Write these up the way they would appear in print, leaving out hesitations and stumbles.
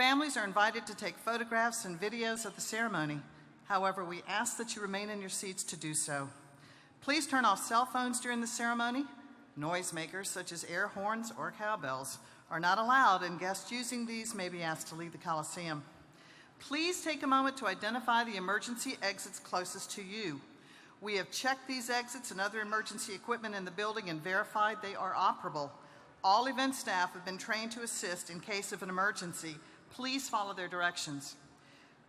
Families are invited to take photographs and videos of the ceremony. However, we ask that you remain in your seats to do so. Please turn off cell phones during the ceremony. Noisemakers such as air horns or cowbells are not allowed, and guests using these may be asked to leave the Coliseum. Please take a moment to identify the emergency exits closest to you. We have checked these exits and other emergency equipment in the building and verified they are operable. All event staff have been trained to assist in case of an emergency. Please follow their directions.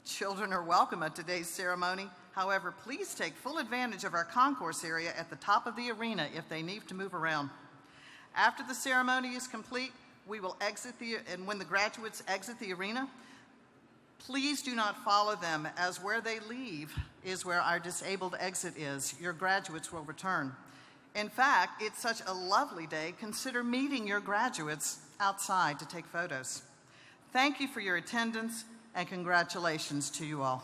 Children are welcome at today's ceremony. However, please take full advantage of our concourse area at the top of the arena if they need to move around. After the ceremony is complete, we will and when the graduates exit the arena, please do not follow them, as where they leave is where our disabled exit is. Your graduates will return. In fact, it's such a lovely day, consider meeting your graduates outside to take photos. Thank you for your attendance, and congratulations to you all.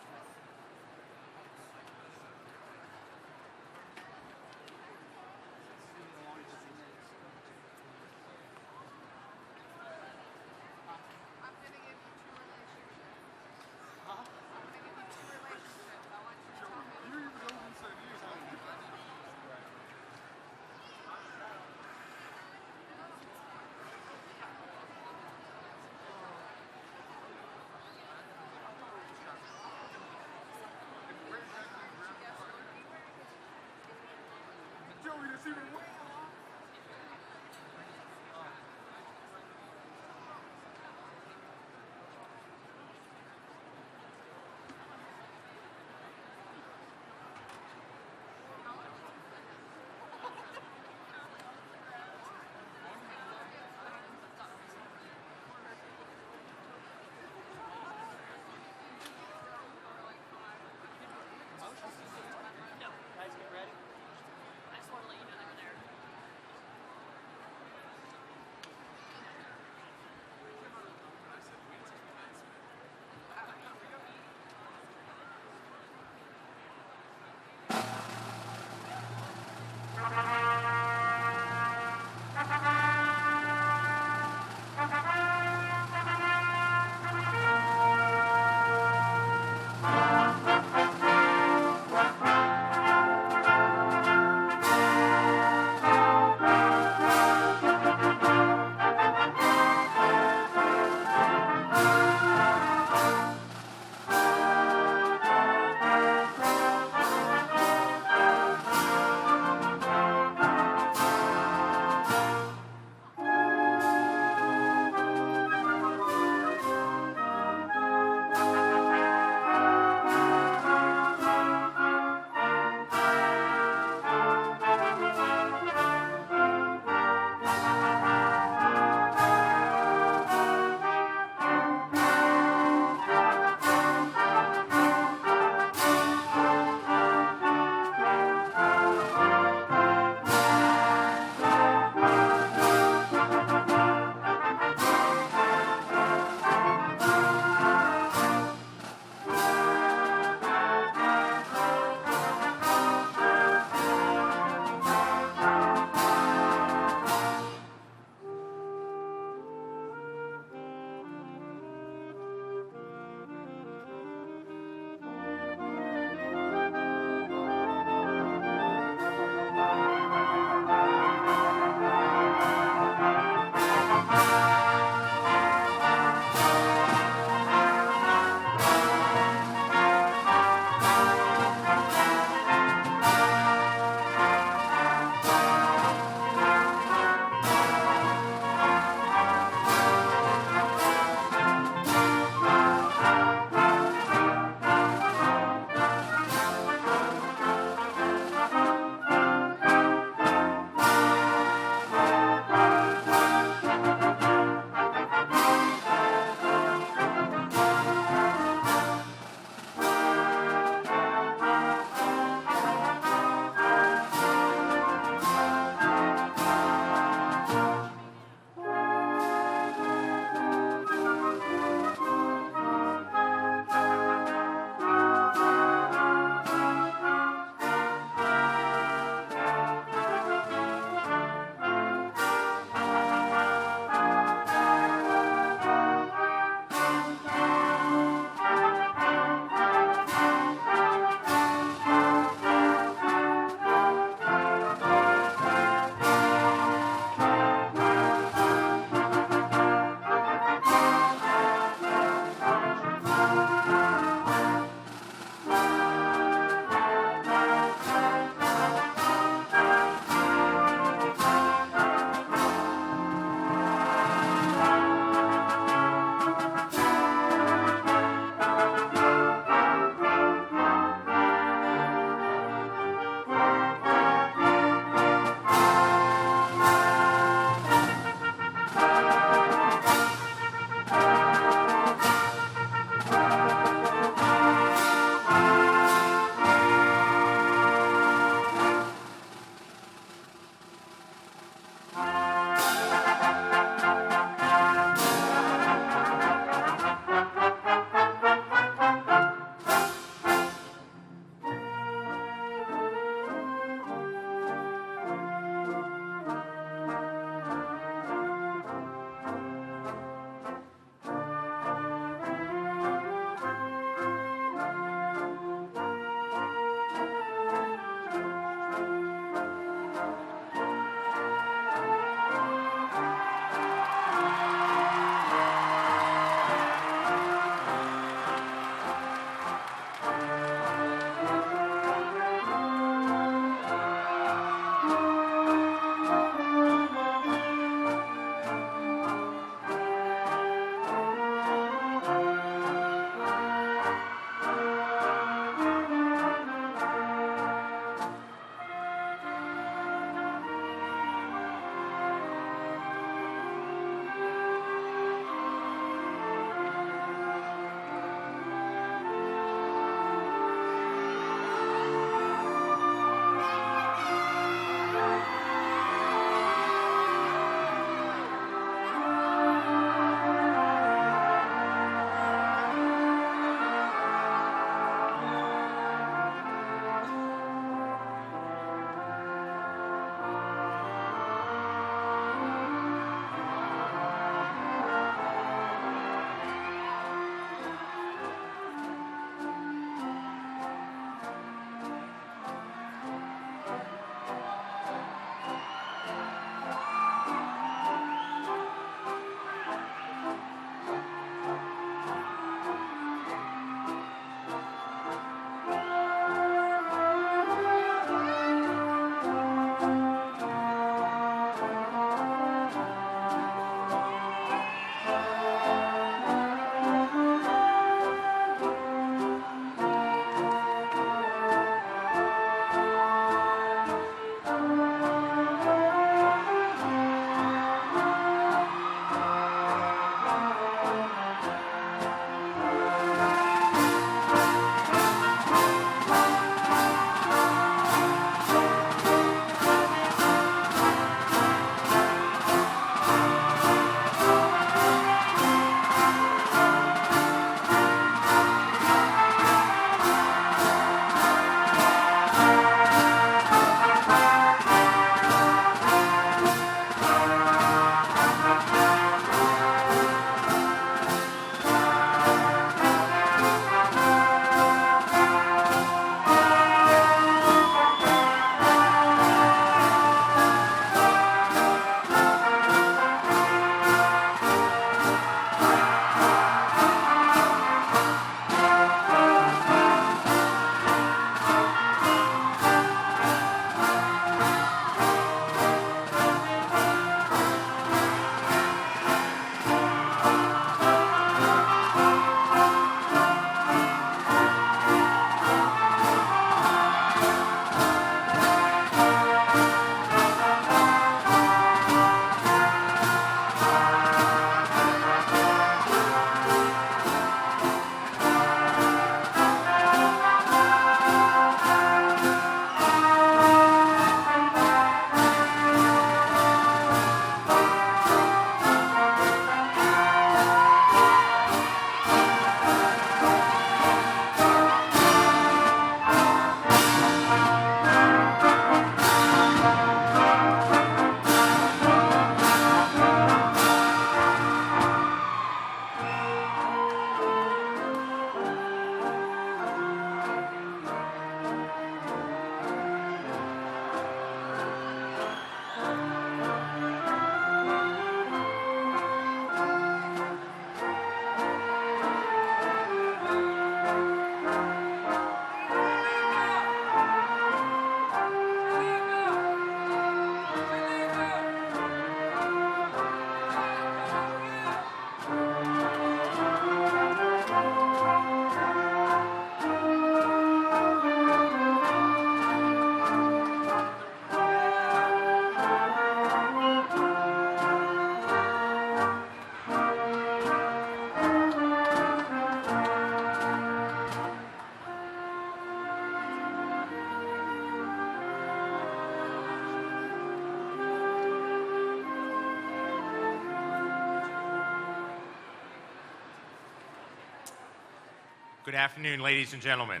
Good afternoon, ladies and gentlemen.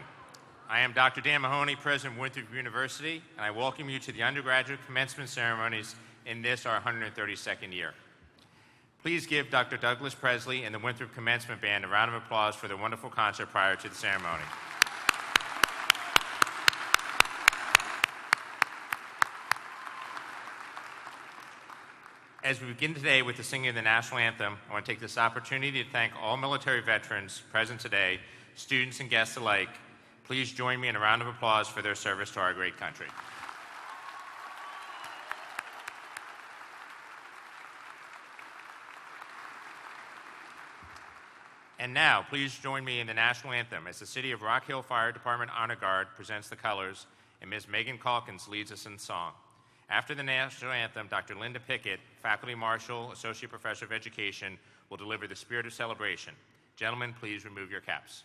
I am Dr. Dan Mahoney, President of Winthrop University, and I welcome you to the undergraduate commencement ceremonies in this, our 132nd year. Please give Dr. Douglas Presley and the Winthrop Commencement Band a round of applause for their wonderful concert prior to the ceremony. As we begin today with the singing of the national anthem, I want to take this opportunity to thank all military veterans present today, students and guests alike. Please join me in a round of applause for their service to our great country. And now, please join me in the national anthem as the City of Rock Hill Fire Department Honor Guard presents the colors and Ms. Megan Calkins leads us in song. After the national anthem, Dr. Linda Pickett, Faculty Marshal, Associate Professor of Education, will deliver the Spirit of Celebration. Gentlemen, please remove your caps.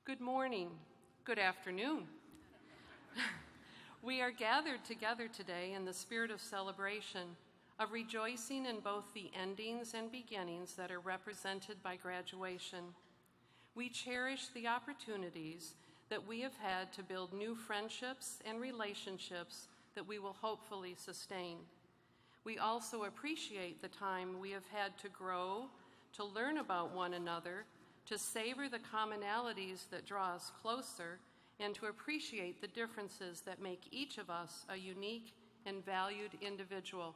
Good morning, good afternoon. We are gathered together today in the spirit of celebration, of rejoicing in both the endings and beginnings that are represented by graduation. We cherish the opportunities that we have had to build new friendships and relationships that we will hopefully sustain. We also appreciate the time we have had to grow, to learn about one another, to savor the commonalities that draw us closer, and to appreciate the differences that make each of us a unique and valued individual.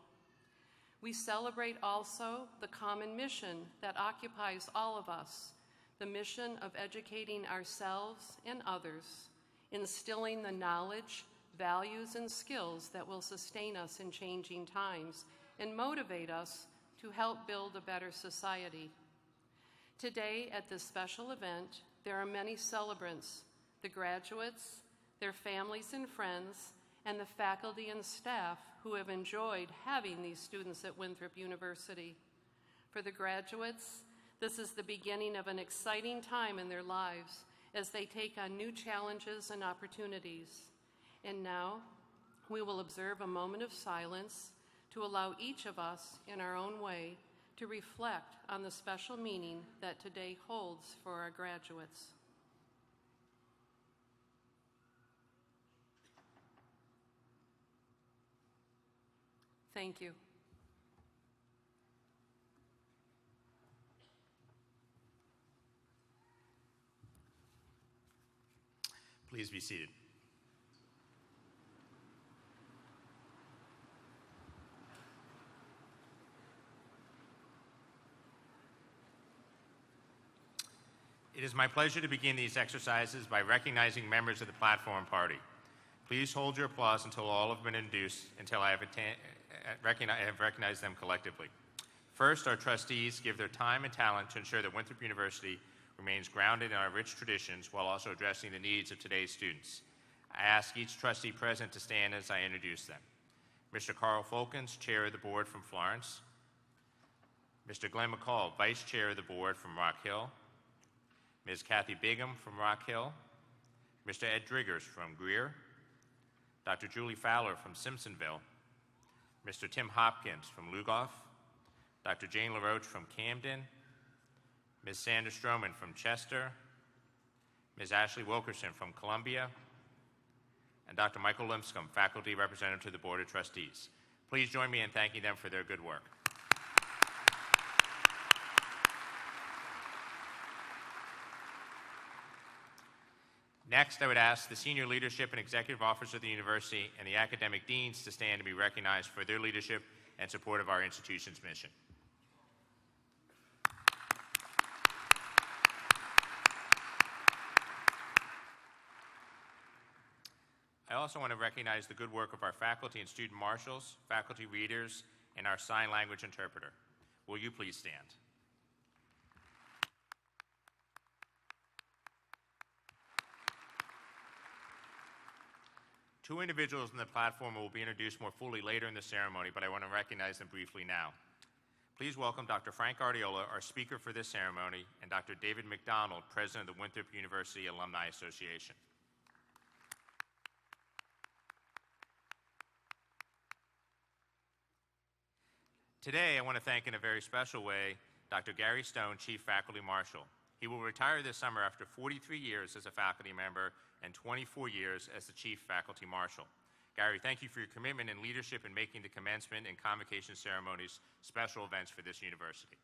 We celebrate also the common mission that occupies all of us, the mission of educating ourselves and others, instilling the knowledge, values, and skills that will sustain us in changing times and motivate us to help build a better society. Today, at this special event, there are many celebrants, the graduates, their families and friends, and the faculty and staff who have enjoyed having these students at Winthrop University. For the graduates, this is the beginning of an exciting time in their lives as they take on new challenges and opportunities. And now, we will observe a moment of silence to allow each of us, in our own way, to reflect on the special meaning that today holds for our graduates. Thank you. Please be seated. It is my pleasure to begin these exercises by recognizing members of the Platform Party. Please hold your applause until all have been introduced, until I have recognized them collectively. First, our trustees give their time and talent to ensure that Winthrop University remains grounded in our rich traditions while also addressing the needs of today's students. I ask each trustee present to stand as I introduce them. Mr. Carl Folkens, Chair of the Board from Florence. Mr. Glenn McCall, Vice Chair of the Board from Rock Hill. Ms. Kathy Bigham from Rock Hill. Mr. Ed Driggers from Greer. Dr. Julie Fowler from Simpsonville. Mr. Tim Hopkins from Lugoff. Dr. Jane LaRoche from Camden. Ms. Sandra Stroman from Chester. Ms. Ashley Wilkerson from Columbia. And Dr. Michael Limpscomb, Faculty Representative to the Board of Trustees. Please join me in thanking them for their good work. Next, I would ask the senior leadership and executive officers of the university and the academic deans to stand and be recognized for their leadership and support of our institution's mission. I also want to recognize the good work of our faculty and student marshals, faculty readers, and our sign language interpreter. Will you please stand? Two individuals in the platform will be introduced more fully later in the ceremony, but I want to recognize them briefly now. Please welcome Dr. Frank Ardiola, our speaker for this ceremony, and Dr. David McDonald, President of the Winthrop University Alumni Association. Today, I want to thank in a very special way Dr. Gary Stone, Chief Faculty Marshal. He will retire this summer after 43 years as a faculty member and 24 years as the Chief Faculty Marshal. Gary, thank you for your commitment and leadership in making the commencement and convocation ceremonies special events for this university.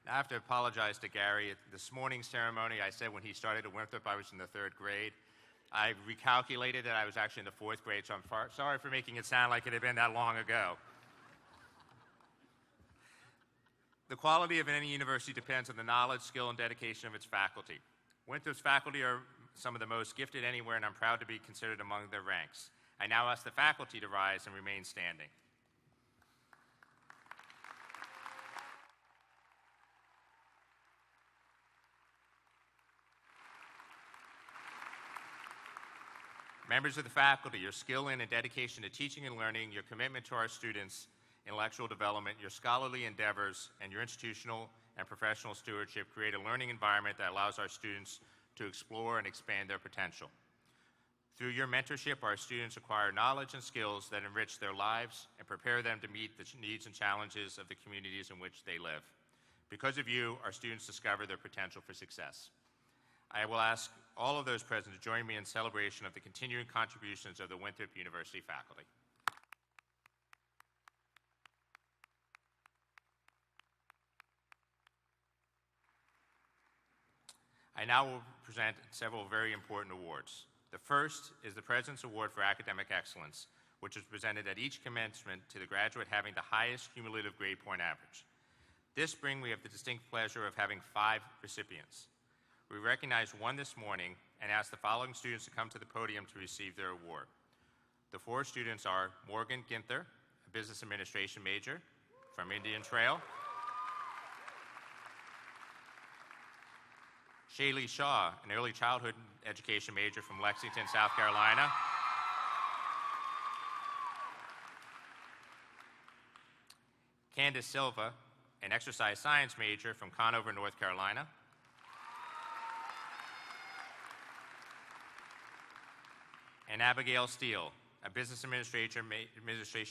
I have to apologize to Gary. At this morning's ceremony, I said when he started at Winthrop, I was in the 3rd grade. I recalculated that I was actually in the 4th grade, so I'm sorry for making it sound like it had been that long ago. The quality of any university depends on the knowledge, skill, and dedication of its faculty. Winthrop's faculty are some of the most gifted anywhere, and I'm proud to be considered among their ranks. I now ask the faculty to rise and remain standing. Members of the faculty, your skill in and dedication to teaching and learning, your commitment to our students' intellectual development, your scholarly endeavors, and your institutional and professional stewardship create a learning environment that allows our students to explore and expand their potential. Through your mentorship, our students acquire knowledge and skills that enrich their lives and prepare them to meet the needs and challenges of the communities in which they live. Because of you, our students discover their potential for success. I will ask all of those present to join me in celebration of the continuing contributions of the Winthrop University faculty. I now will present several very important awards. The first is the President's Award for Academic Excellence, which is presented at each commencement to the graduate having the highest cumulative grade point average. This spring, we have the distinct pleasure of having 5 recipients. We recognize one this morning and ask the following students to come to the podium to receive their award. The 4 students are Morgan Ginther, a business administration major from Indian Trail. Shaylee Shaw, an early childhood education major from Lexington, South Carolina. Candace Silva, an exercise science major from Conover, North Carolina. And Abigail Steele, a business administration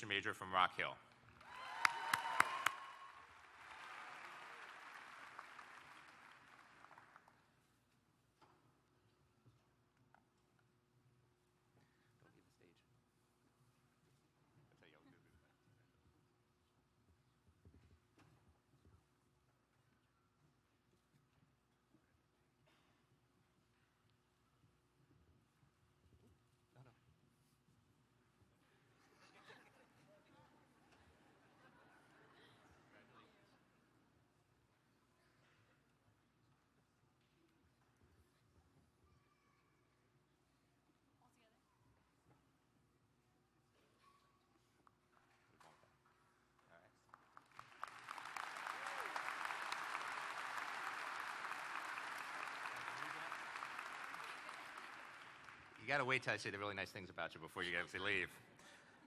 major from Rock Hill. got to wait till I say the really nice things about you before you actually leave.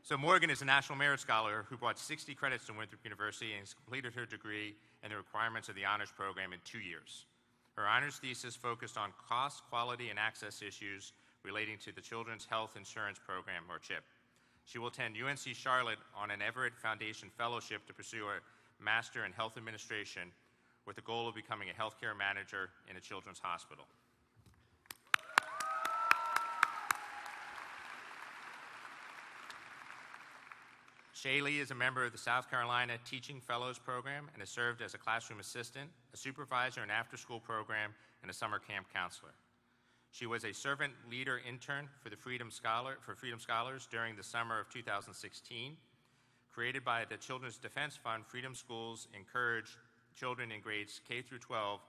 So Morgan is a National Merit Scholar who brought 60 credits to Winthrop University and has completed her degree and the requirements of the honors program in 2 years. Her honors thesis focused on cost, quality, and access issues relating to the Children's Health Insurance Program, or CHIP. She will attend UNC Charlotte on an Everett Foundation Fellowship to pursue a Master in Health Administration with the goal of becoming a healthcare manager in a children's hospital. Shaylee is a member of the South Carolina Teaching Fellows Program and has served as a classroom assistant, a supervisor in after-school program, and a summer camp counselor. She was a servant leader intern for Freedom Scholars during the summer of 2016. Created by the Children's Defense Fund, Freedom Schools encourage children in grades K through 12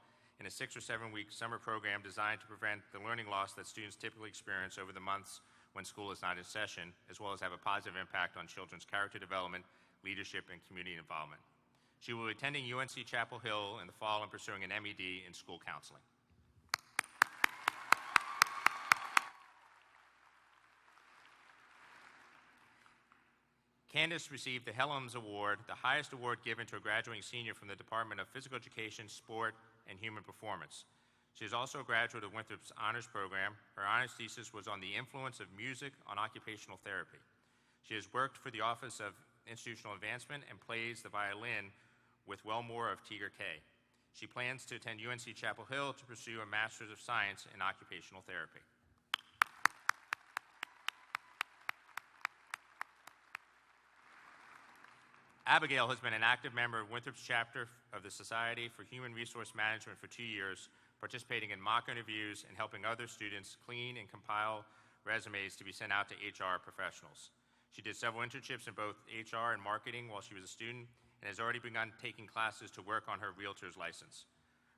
in a 6 or 7 week summer program designed to prevent the learning loss that students typically experience over the months when school is not in session, as well as have a positive impact on children's character development, leadership, and community involvement. She will be attending UNC Chapel Hill in the fall and pursuing an MED in school counseling. Candace received the Helms Award, the highest award given to a graduating senior from the Department of Physical Education, Sport, and Human Performance. She is also a graduate of Winthrop's honors program. Her honors thesis was on the influence of music on occupational therapy. She has worked for the Office of Institutional Advancement and plays the violin with Wellmore of Teeger K. She plans to attend UNC Chapel Hill to pursue a Master's of Science in Occupational Therapy. Abigail has been an active member of Winthrop's chapter of the Society for Human Resource Management for 2 years, participating in mock interviews and helping other students clean and compile resumes to be sent out to HR professionals. She did several internships in both HR and marketing while she was a student and has already begun taking classes to work on her realtor's license.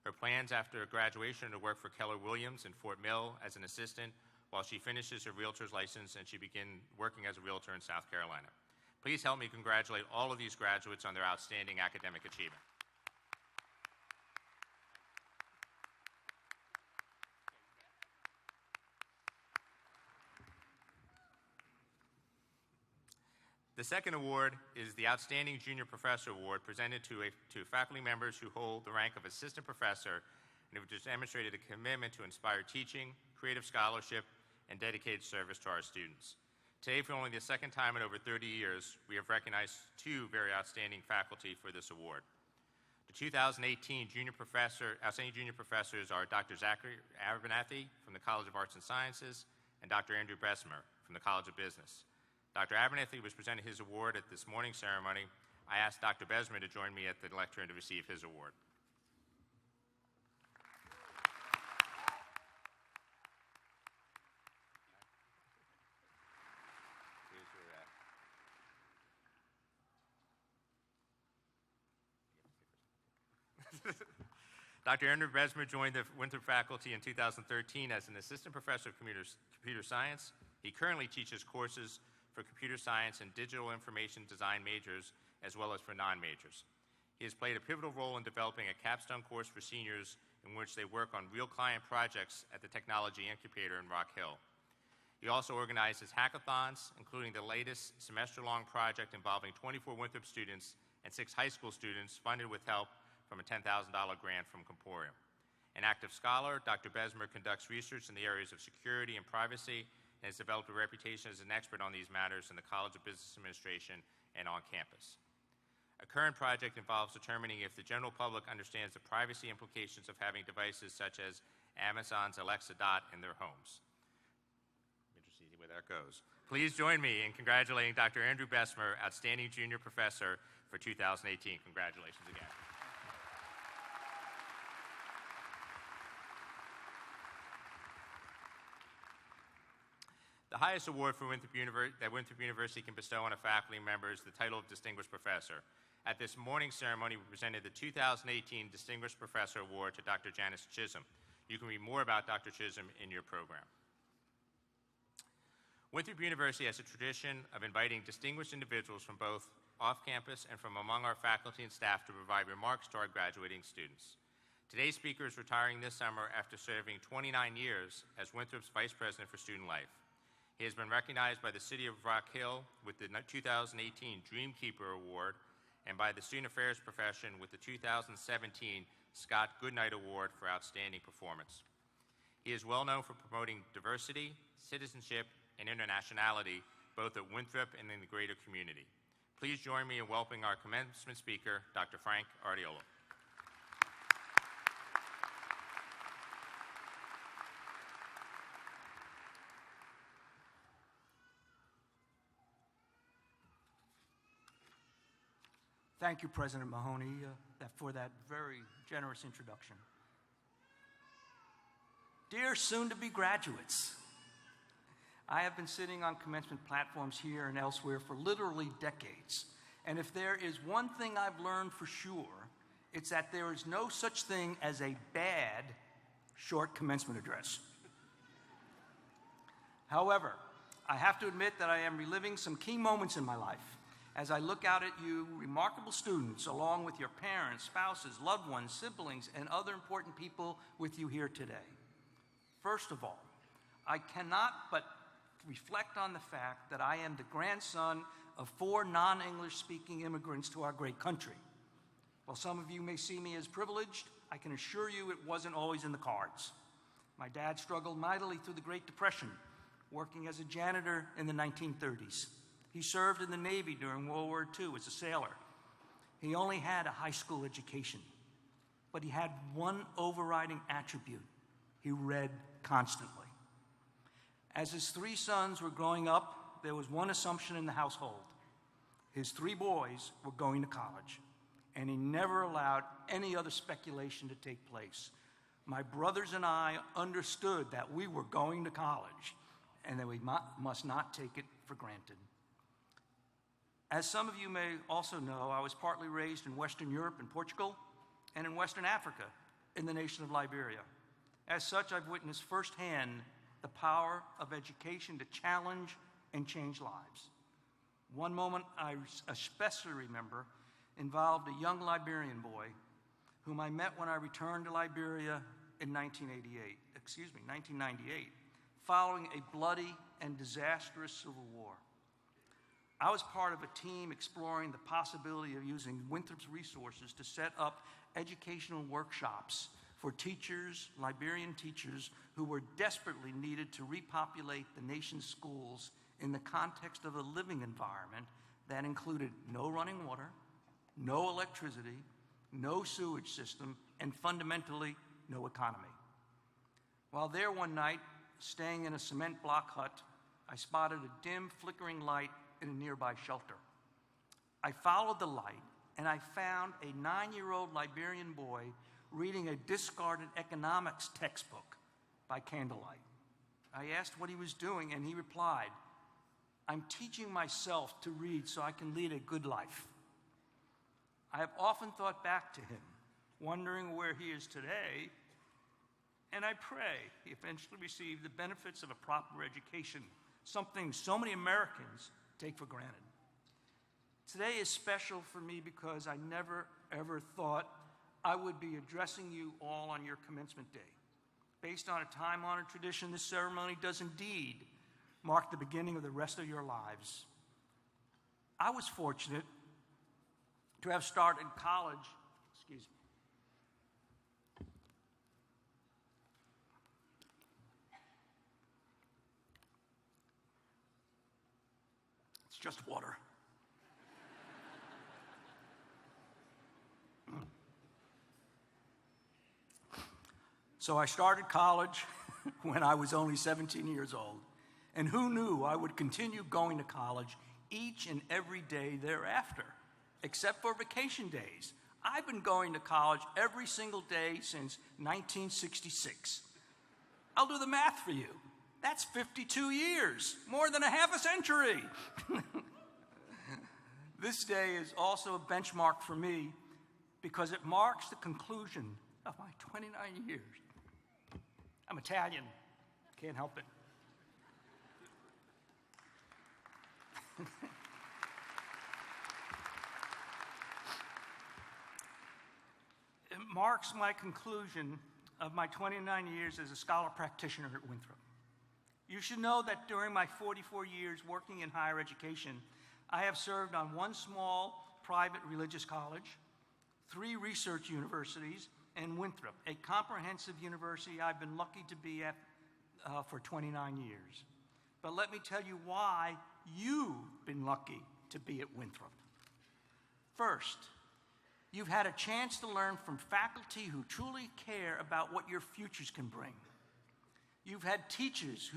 Her plans after graduation are to work for Keller Williams in Fort Mill as an assistant while she finishes her realtor's license and she begins working as a realtor in South Carolina. Please help me congratulate all of these graduates on their outstanding academic achievement. The second award is the Outstanding Junior Professor Award presented to faculty members who hold the rank of assistant professor and have demonstrated a commitment to inspire teaching, creative scholarship, and dedicated service to our students. Today, for only the second time in over 30 years, we have recognized 2 very outstanding faculty for this award. The 2018 Outstanding Junior Professors are Dr. Zachary Abernathy from the College of Arts and Sciences and Dr. Andrew Bessemer from the College of Business. Dr. Abernathy was presenting his award at this morning's ceremony. I asked Dr. Bessemer to join me at the lectern to receive his award. Dr. Andrew Bessemer joined the Winthrop faculty in 2013 as an assistant professor of computer science. He currently teaches courses for computer science and digital information design majors, as well as for non-majors. He has played a pivotal role in developing a capstone course for seniors in which they work on real client projects at the Technology Incubator in Rock Hill. He also organizes hackathons, including the latest semester-long project involving 24 Winthrop students and 6 high school students funded with help from a $10,000 grant from Conferring. An active scholar, Dr. Bessemer conducts research in the areas of security and privacy and has developed a reputation as an expert on these matters in the College of Business Administration and on campus. A current project involves determining if the general public understands the privacy implications of having devices such as Amazon's Alexa Dot in their homes. I'm interested to see where that goes. Please join me in congratulating Dr. Andrew Bessemer, Outstanding Junior Professor for 2018. Congratulations again. The highest award for that Winthrop University can bestow on a faculty member is the title of Distinguished Professor. At this morning's ceremony, we presented the 2018 Distinguished Professor Award to Dr. Janice Chisholm. You can read more about Dr. Chisholm in your program. Winthrop University has a tradition of inviting distinguished individuals from both off-campus and from among our faculty and staff to provide remarks to our graduating students. Today's speaker is retiring this summer after serving 29 years as Winthrop's Vice President for Student Life. He has been recognized by the City of Rock Hill with the 2018 Dreamkeeper Award and by the Student Affairs profession with the 2017 Scott Goodnight Award for Outstanding Performance. He is well known for promoting diversity, citizenship, and internationality, both at Winthrop and in the greater community. Please join me in welcoming our commencement speaker, Dr. Frank Ardiola. Thank you, President Mahoney, for that very generous introduction. Dear soon-to-be graduates, I have been sitting on commencement platforms here and elsewhere for literally decades. And if there is one thing I've learned for sure, it's that there is no such thing as a bad short commencement address. However, I have to admit that I am reliving some key moments in my life as I look out at you, remarkable students, along with your parents, spouses, loved ones, siblings, and other important people with you here today. First of all, I cannot but reflect on the fact that I am the grandson of 4 non-English speaking immigrants to our great country. While some of you may see me as privileged, I can assure you it wasn't always in the cards. My dad struggled mightily through the Great Depression, working as a janitor in the 1930s. He served in the Navy during World War II as a sailor. He only had a high school education, but he had one overriding attribute. He read constantly. As his 3 sons were growing up, there was one assumption in the household. His 3 boys were going to college, and he never allowed any other speculation to take place. My brothers and I understood that we were going to college, and that we must not take it for granted. As some of you may also know, I was partly raised in Western Europe and Portugal, and in Western Africa, in the nation of Liberia. As such, I've witnessed firsthand the power of education to challenge and change lives. One moment I especially remember involved a young Liberian boy whom I met when I returned to Liberia in 1998, following a bloody and disastrous civil war. I was part of a team exploring the possibility of using Winthrop's resources to set up educational workshops for teachers, Liberian teachers, who were desperately needed to repopulate the nation's schools in the context of a living environment that included no running water, no electricity, no sewage system, and fundamentally, no economy. While there one night, staying in a cement block hut, I spotted a dim, flickering light in a nearby shelter. I followed the light, and I found a 9-year-old Liberian boy reading a discarded economics textbook by candlelight. I asked what he was doing, and he replied, "I'm teaching myself to read so I can lead a good life." I have often thought back to him, wondering where he is today, and I pray he eventually received the benefits of a proper education, something so many Americans take for granted. Today is special for me because I never, ever thought I would be addressing you all on your commencement day. Based on a time-honored tradition, this ceremony does indeed mark the beginning of the rest of your lives. I was fortunate to have started college, It's just water. So I started college when I was only 17 years old. And who knew I would continue going to college each and every day thereafter, except for vacation days. I've been going to college every single day since 1966. I'll do the math for you. That's 52 years, more than a half a century. This day is also a benchmark for me because it marks the conclusion of my 29 years. I'm Italian, can't help it. It marks my conclusion of my 29 years as a scholar practitioner at Winthrop. You should know that during my 44 years working in higher education, I have served on one small private religious college, 3 research universities, and Winthrop, a comprehensive university I've been lucky to be at for 29 years. But let me tell you why you've been lucky to be at Winthrop. First, you've had a chance to learn from faculty who truly care about what your futures can bring. You've had teachers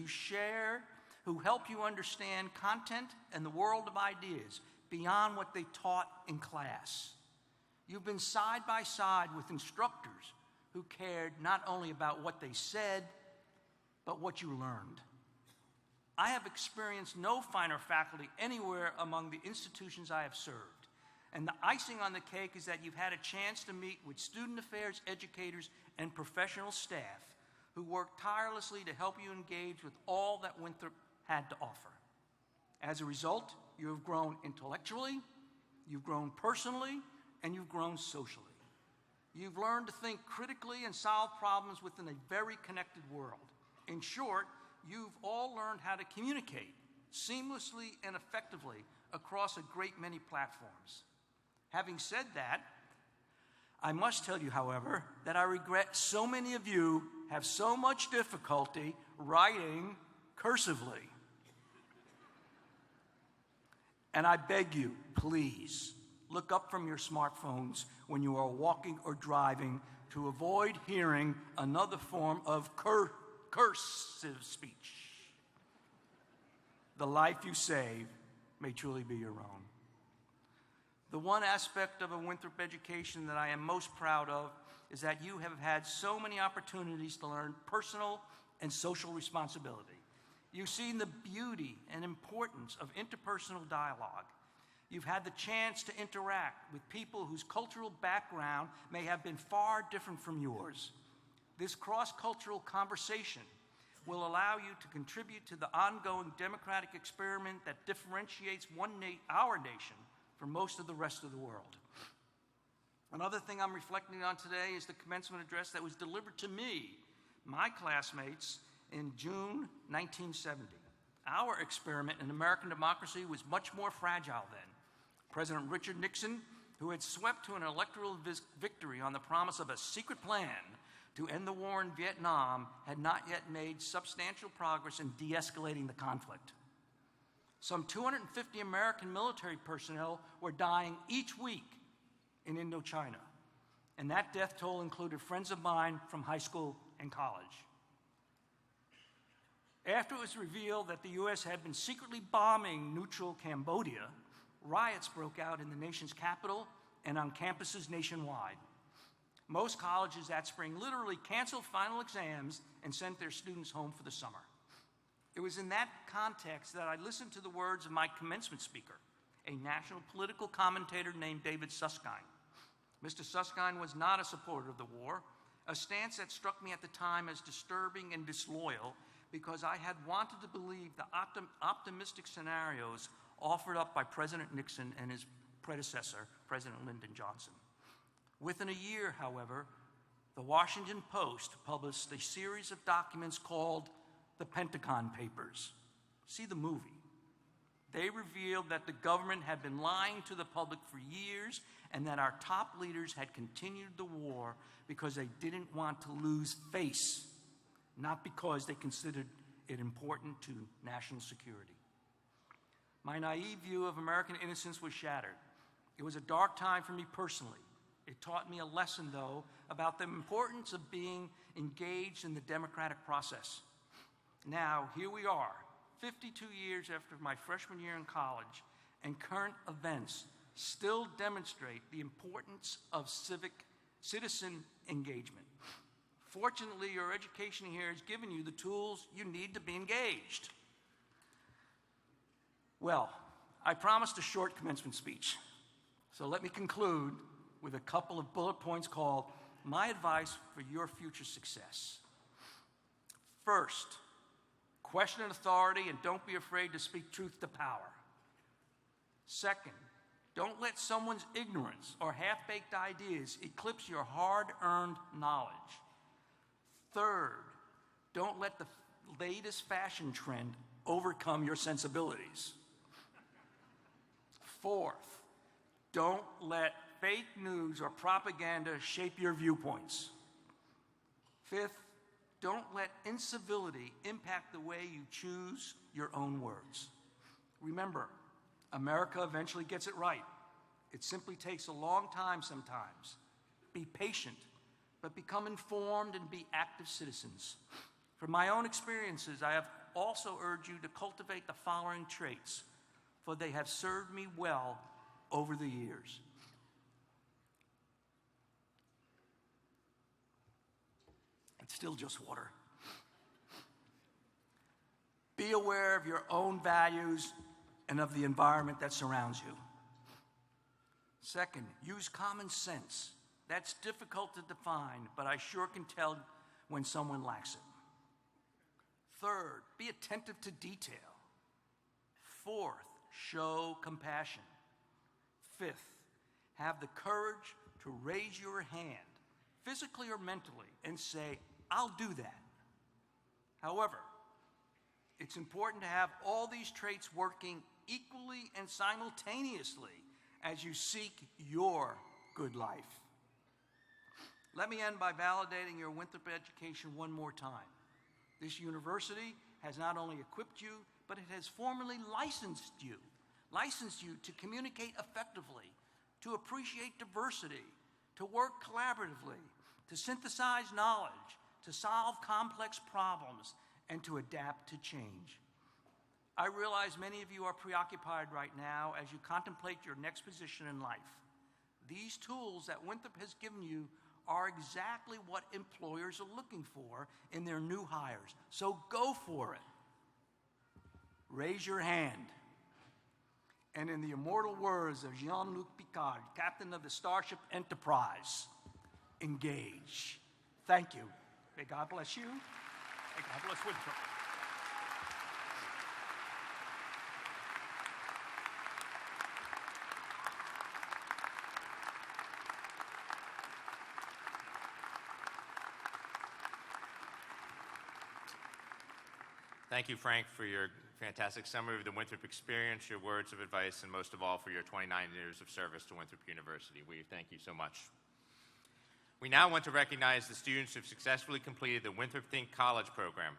who help you understand content and the world of ideas beyond what they taught in class. You've been side by side with instructors who cared not only about what they said, but what you learned. I have experienced no finer faculty anywhere among the institutions I have served. And the icing on the cake is that you've had a chance to meet with student affairs educators and professional staff who work tirelessly to help you engage with all that Winthrop had to offer. As a result, you have grown intellectually, you've grown personally, and you've grown socially. You've learned to think critically and solve problems within a very connected world. In short, you've all learned how to communicate seamlessly and effectively across a great many platforms. Having said that, I must tell you, however, that I regret so many of you have so much difficulty writing cursively. And I beg you, please, look up from your smartphones when you are walking or driving to avoid hearing another form of cursive speech. The life you save may truly be your own. The one aspect of a Winthrop education that I am most proud of is that you have had so many opportunities to learn personal and social responsibility. You've seen the beauty and importance of interpersonal dialogue. You've had the chance to interact with people whose cultural background may have been far different from yours. This cross-cultural conversation will allow you to contribute to the ongoing democratic experiment that differentiates our nation from most of the rest of the world. Another thing I'm reflecting on today is the commencement address that was delivered to me, my classmates, in June 1970. Our experiment in American democracy was much more fragile then. President Richard Nixon, who had swept to an electoral victory on the promise of a secret plan to end the war in Vietnam, had not yet made substantial progress in de-escalating the conflict. Some 250 American military personnel were dying each week in Indochina, and that death toll included friends of mine from high school and college. After it was revealed that the U.S. had been secretly bombing neutral Cambodia, riots broke out in the nation's capital and on campuses nationwide. Most colleges that spring literally canceled final exams and sent their students home for the summer. It was in that context that I listened to the words of my commencement speaker, a national political commentator named David Susskind. Mr. Susskind was not a supporter of the war, a stance that struck me at the time as disturbing and disloyal because I had wanted to believe the optimistic scenarios offered up by President Nixon and his predecessor, President Lyndon Johnson. Within a year, however, the Washington Post published a series of documents called the Pentagon Papers. See the movie. They revealed that the government had been lying to the public for years and that our top leaders had continued the war because they didn't want to lose face, not because they considered it important to national security. My naive view of American innocence was shattered. It was a dark time for me personally. It taught me a lesson, though, about the importance of being engaged in the democratic process. Now, here we are, 52 years after my freshman year in college, and current events still demonstrate the importance of citizen engagement. Fortunately, your education here has given you the tools you need to be engaged. Well, I promised a short commencement speech, so let me conclude with a couple of bullet points called My Advice for Your Future Success. First, question authority and don't be afraid to speak truth to power. Second, don't let someone's ignorance or half-baked ideas eclipse your hard-earned knowledge. Third, don't let latest fashion trend overcome your sensibilities. Fourth, don't let fake news or propaganda shape your viewpoints. Fifth, don't let incivility impact the way you choose your own words. Remember, America eventually gets it right. It simply takes a long time sometimes. Be patient, but become informed and be active citizens. From my own experiences, I have also urged you to cultivate the following traits, for they have served me well over the years. It's still just water. Be aware of your own values and of the environment that surrounds you. Second, use common sense. That's difficult to define, but I sure can tell when someone lacks it. Third, be attentive to detail. Fourth, show compassion. Fifth, have the courage to raise your hand, physically or mentally, and say, I'll do that. However, it's important to have all these traits working equally and simultaneously as you seek your good life. Let me end by validating your Winthrop education one more time. This university has not only equipped you, but it has formally licensed you to communicate effectively, to appreciate diversity, to work collaboratively, to synthesize knowledge, to solve complex problems, and to adapt to change. I realize many of you are preoccupied right now as you contemplate your next position in life. These tools that Winthrop has given you are exactly what employers are looking for in their new hires. So go for it. Raise your hand. And in the immortal words of Jean-Luc Picard, captain of the Starship Enterprise, engage. Thank you. May God bless you. May God bless Winthrop. Thank you, Frank, for your fantastic summary of the Winthrop experience, your words of advice, and most of all, for your 29 years of service to Winthrop University. We thank you so much. We now want to recognize the students who have successfully completed the Winthrop Think College program.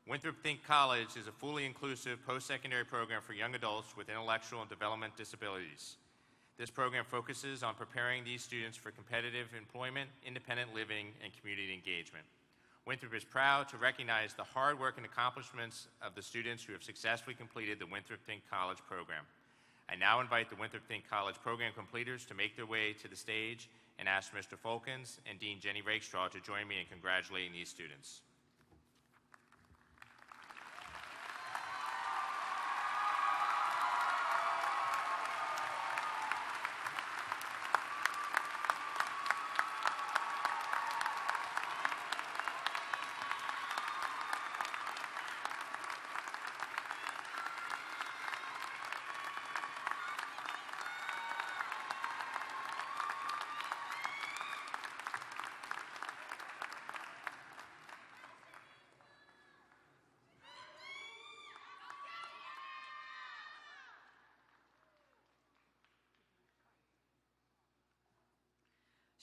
Winthrop Think College is a fully inclusive post-secondary program for young adults with intellectual and development disabilities. This program focuses on preparing these students for competitive employment, independent living, and community engagement. Winthrop is proud to recognize the hard work and accomplishments of the students who have successfully completed the Winthrop Think College program. I now invite the Winthrop Think College program completers to make their way to the stage and ask Mr. Folkens and Dean Jenny Rakestraw to join me in congratulating these students.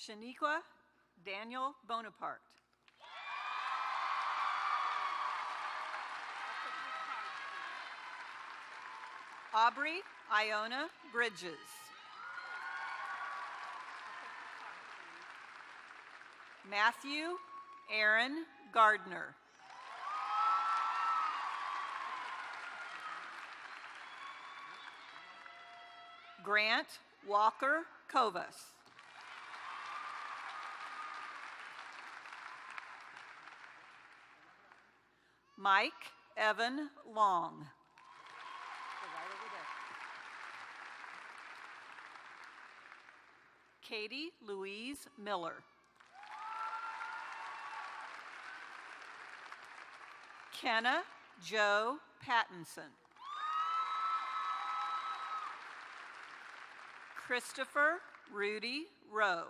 Shaniqua Daniel Bonaparte. Aubrey Iona Bridges. Matthew Aaron Gardner. Grant Walker Kovas. Mike Evan Long. Katie Louise Miller. Kenna Joe Pattinson. Christopher Rudy Rowe.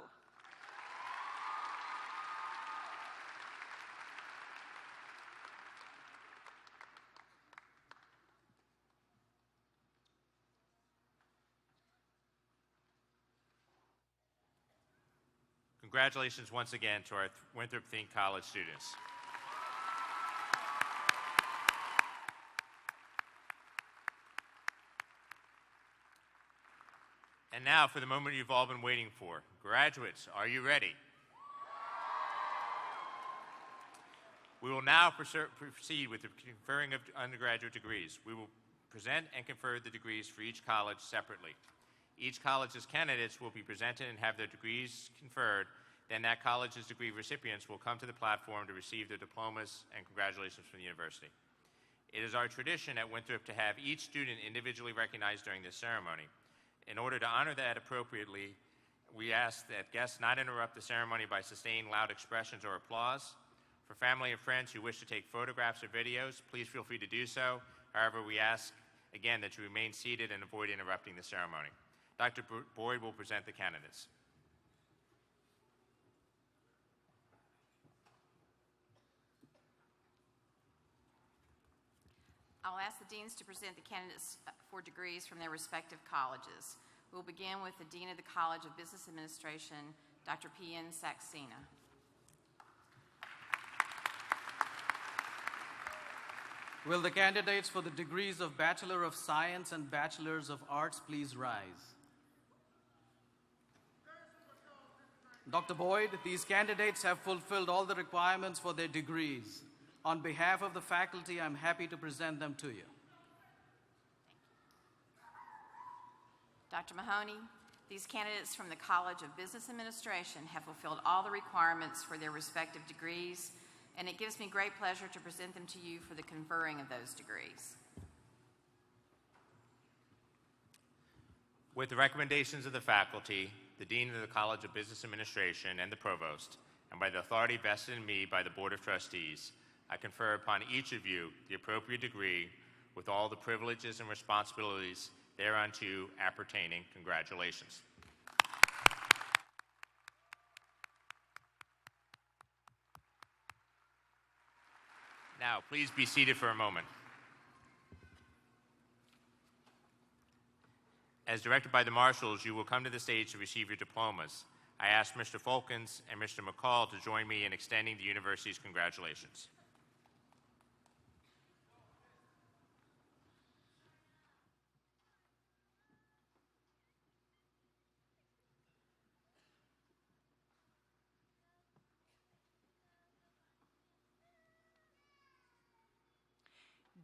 Congratulations once again to our Winthrop Think College students. And now for the moment you've all been waiting for. Graduates, are you ready? We will now proceed with the conferring of undergraduate degrees. We will present and confer the degrees for each college separately. Each college's candidates will be presented and have their degrees conferred. Then that college's degree recipients will come to the platform to receive their diplomas and congratulations from the university. It is our tradition at Winthrop to have each student individually recognized during this ceremony. In order to honor that appropriately, we ask that guests not interrupt the ceremony by sustained loud expressions or applause. For family and friends who wish to take photographs or videos, please feel free to do so. However, we ask, again, that you remain seated and avoid interrupting the ceremony. Dr. Boyd will present the candidates. I'll ask the deans to present the candidates for degrees from their respective colleges. We'll begin with the Dean of the College of Business Administration, Dr. P.N. Saxena. Will the candidates for the degrees of Bachelor of Science and Bachelors of Arts please rise? Dr. Boyd, these candidates have fulfilled all the requirements for their degrees. On behalf of the faculty, I'm happy to present them to you. Dr. Mahoney, these candidates from the College of Business Administration have fulfilled all the requirements for their respective degrees, and it gives me great pleasure to present them to you for the conferring of those degrees. With the recommendations of the faculty, the Dean of the College of Business Administration, and the Provost, and by the authority vested in me by the Board of Trustees, I confer upon each of you the appropriate degree with all the privileges and responsibilities thereunto appertaining. Congratulations. Now, please be seated for a moment. As directed by the marshals, you will come to the stage to receive your diplomas. I ask Mr. Folkens and Mr. McCall to join me in extending the university's congratulations.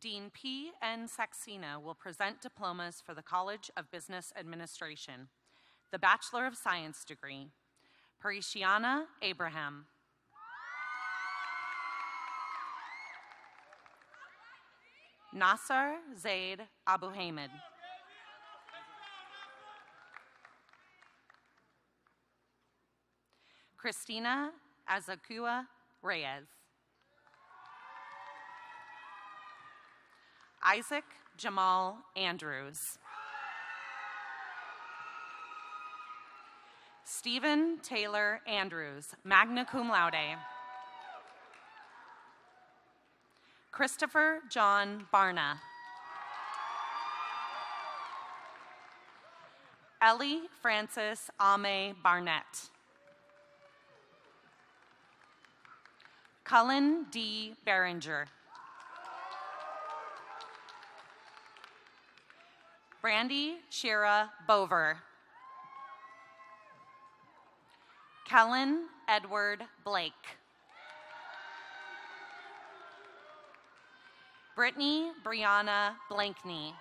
Dean P.N. Saxena will present diplomas for the College of Business Administration. The Bachelor of Science degree, Parishiana Abraham. Nasser Zaid Abu Hamid. Christina Azakua Reyes. Isaac Jamal Andrews. Stephen Taylor Andrews, magna cum laude. Christopher John Barna. Ellie Frances Ame Barnett. Cullen D. Behringer. Brandy Shira Bover. Kellen Edward Blake. Brittany Brianna Blankney.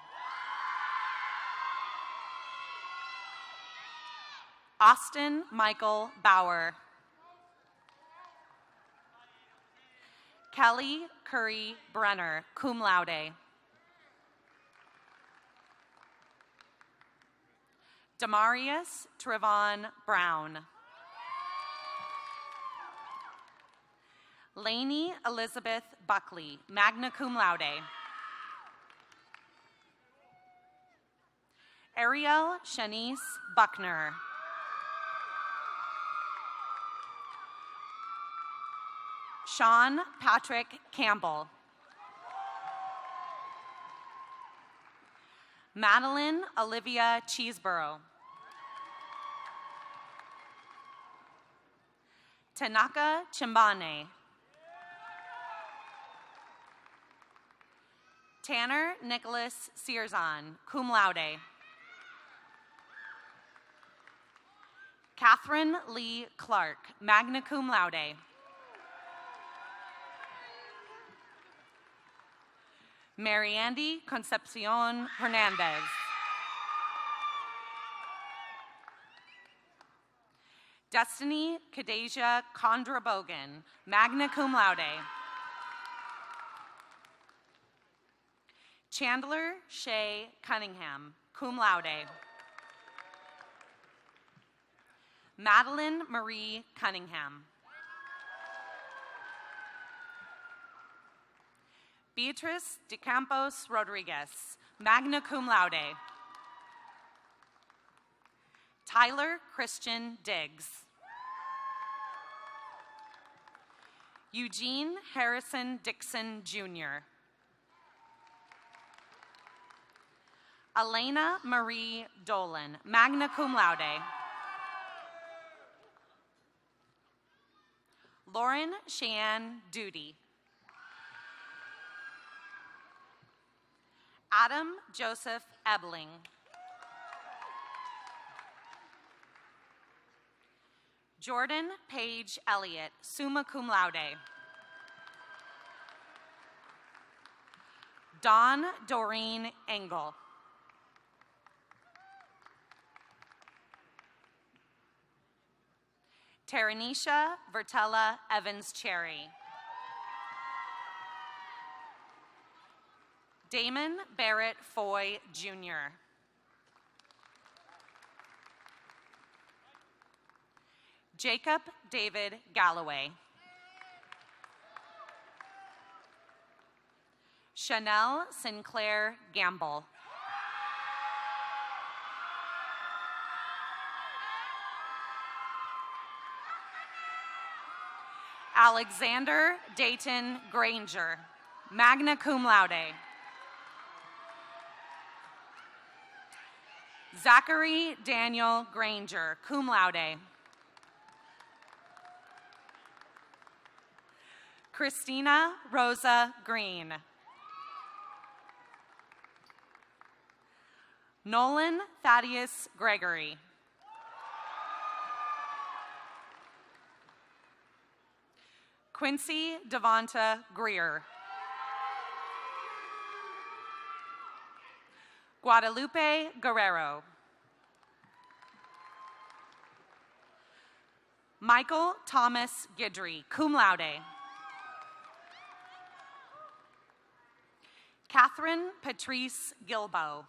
Austin Michael Bauer. Kelly Curry Brenner, cum laude. Demarius Trevon Brown. Lainey Elizabeth Buckley, magna cum laude. Ariel Shanice Buckner. Sean Patrick Campbell. Madeline Olivia Cheeseborough. Tanaka Chimbane. Tanner Nicholas Searzon, cum laude. Catherine Lee Clark, magna cum laude. Mariandy Concepcion Hernandez. Destiny Kadeja Kondrabogan, magna cum laude. Chandler Shay Cunningham, cum laude. Madeline Marie Cunningham. Beatrice de Campos Rodriguez, magna cum laude. Tyler Christian Diggs. Eugene Harrison Dixon, Jr. Elena Marie Dolan, magna cum laude. Lauren Cheyenne Duty. Adam Joseph Ebling. Jordan Paige Elliott, summa cum laude. Dawn Doreen Engel. Taranisha Vertella Evans Cherry. Damon Barrett Foy, Jr. Jacob David Galloway. Chanel Sinclair Gamble. Alexander Dayton Granger, magna cum laude. Zachary Daniel Granger, cum laude. Christina Rosa Green. Nolan Thaddeus Gregory. Quincy Devonta Greer. Guadalupe Guerrero. Michael Thomas Guidry, cum laude. Catherine Patrice Gilbo.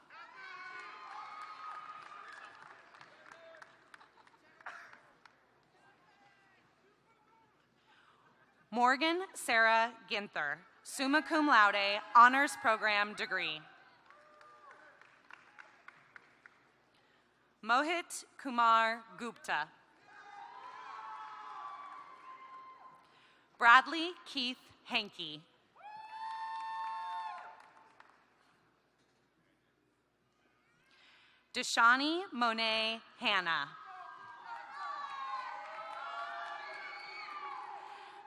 Morgan Sarah Ginther, summa cum laude, honors program degree. Mohit Kumar Gupta. Bradley Keith Hankey. Deshani Monet Hannah.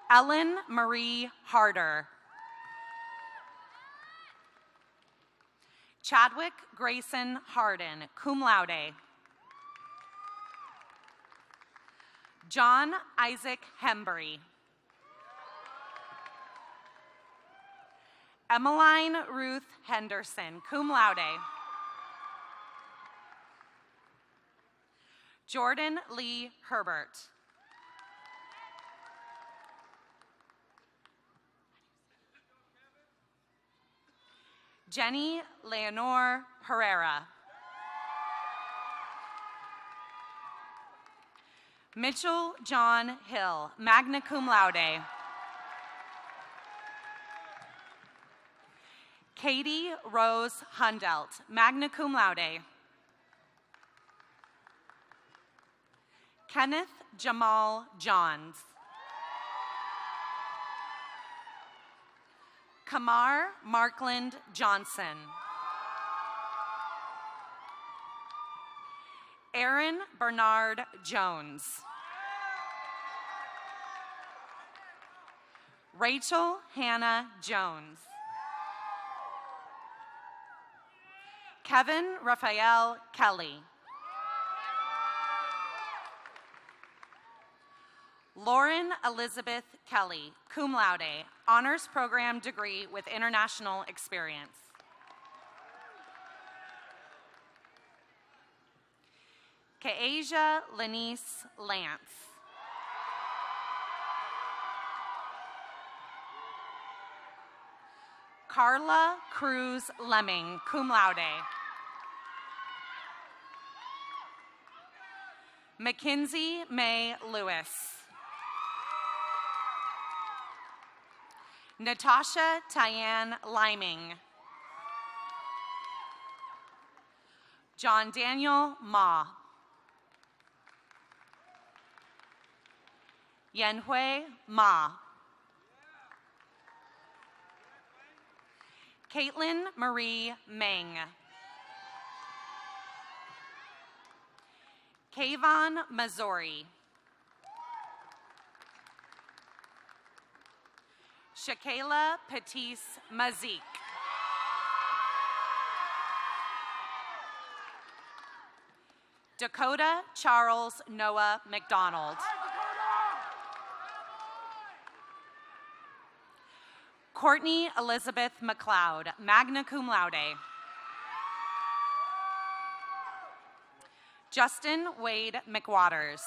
Ellen Marie Harder. Chadwick Grayson Harden, cum laude. John Isaac Hembury. Emmeline Ruth Henderson, cum laude. Jordan Lee Herbert. Jenny Leonore Herrera. Mitchell John Hill, magna cum laude. Katie Rose Hundelt, magna cum laude. Kenneth Jamal Johns. Kamar Markland Johnson. Aaron Bernard Jones. Rachel Hannah Jones. Kevin Raphael Kelly. Lauren Elizabeth Kelly, cum laude, honors program degree with international experience. Keasia Lenice Lance. Carla Cruz Lemming, cum laude. Mackenzie May Lewis. Natasha Tyann Liming. John Daniel Ma. Yanhui Ma. Caitlin Marie Meng. Kayvon Mazori. Shakayla Patisse Mazik. Dakota Charles Noah McDonald. Courtney Elizabeth McLeod, magna cum laude. Justin Wade McWaters.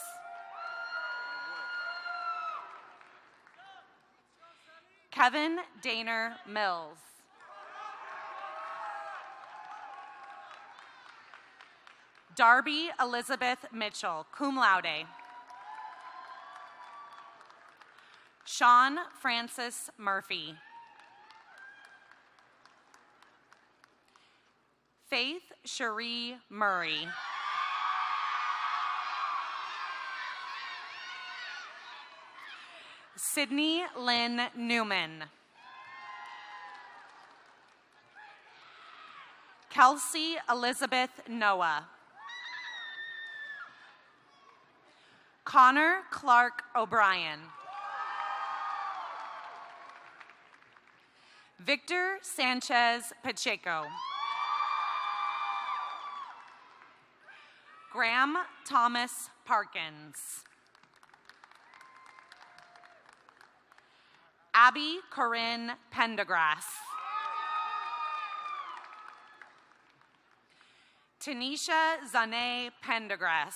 Kevin Daner Mills. Darby Elizabeth Mitchell, cum laude. Sean Francis Murphy. Faith Cherie Murray. Sydney Lynn Newman. Kelsey Elizabeth Noah. Connor Clark O'Brien. Victor Sanchez Pacheco. Graham Thomas Parkins. Abby Corinne Pendergrass. Tanisha Zane Pendergrass.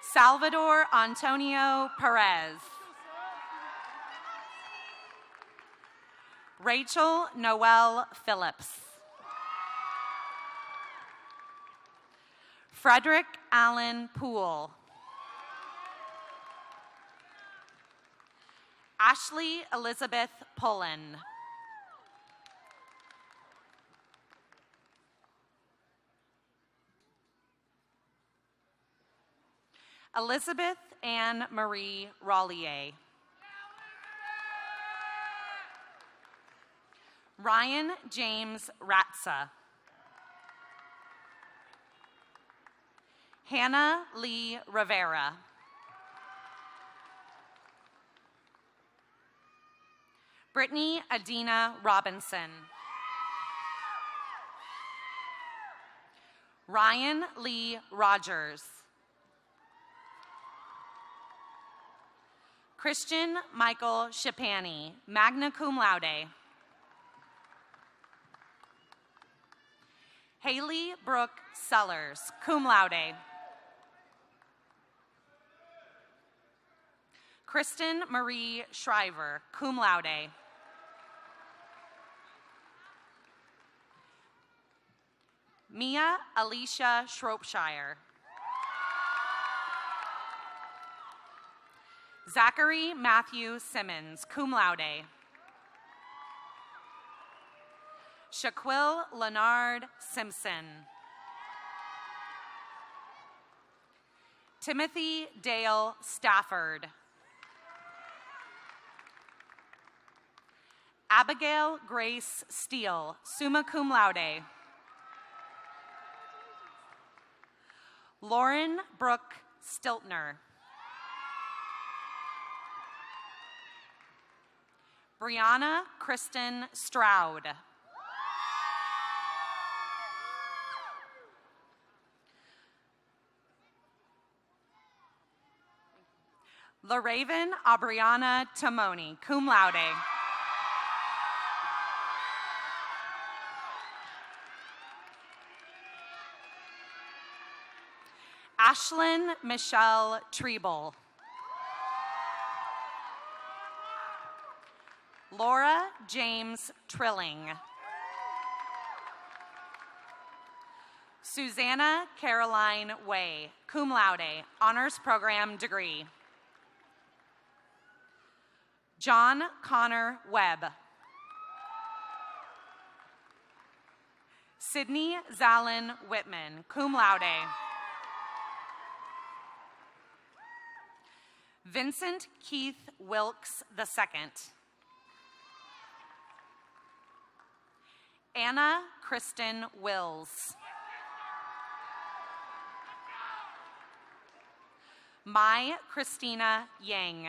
Salvador Antonio Perez. Rachel Noel Phillips. Frederick Allen Poole. Ashley Elizabeth Pullen. Elizabeth Anne Marie Rollier. Ryan James Ratza. Hannah Lee Rivera. Brittany Adina Robinson. Ryan Lee Rogers. Christian Michael Shapani, magna cum laude. Haley Brooke Sellers, cum laude. Kristen Marie Shriver, cum laude. Mia Alicia Shropshire. Zachary Matthew Simmons, cum laude. Shaquille Leonard Simpson. Timothy Dale Stafford. Abigail Grace Steele, summa cum laude. Lauren Brooke Stiltner. Brianna Kristen Stroud. LaRaven Abriana Timoni, cum laude. Ashlyn Michelle Treble. Laura James Trilling. Susanna Caroline Way, cum laude, honors program degree. John Connor Webb. Sydney Zalin Whitman, cum laude. Vincent Keith Wilkes II. Anna Kristen Wills. Mai Christina Yang.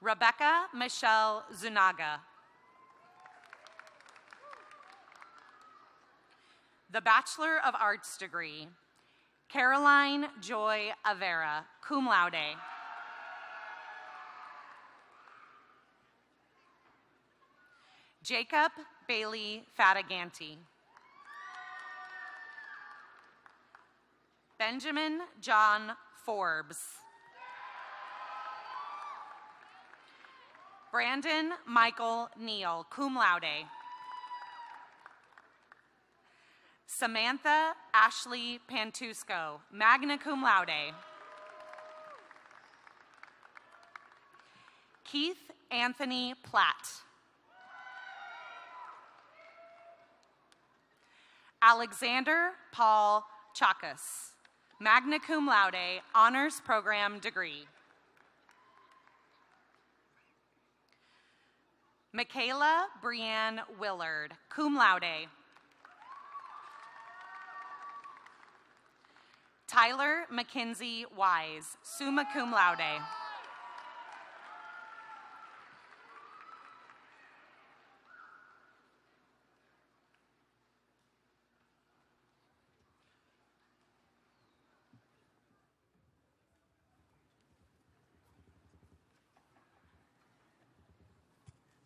Rebecca Michelle Zunaga. The Bachelor of Arts degree, Caroline Joy Avera, cum laude. Jacob Bailey Fataganti. Benjamin John Forbes. Brandon Michael Neal, cum laude. Samantha Ashley Pantusco, magna cum laude. Keith Anthony Platt. Alexander Paul Chakas, magna cum laude, honors program degree. Michaela Brianne Willard, cum laude. Tyler Mackenzie Wise, summa cum laude.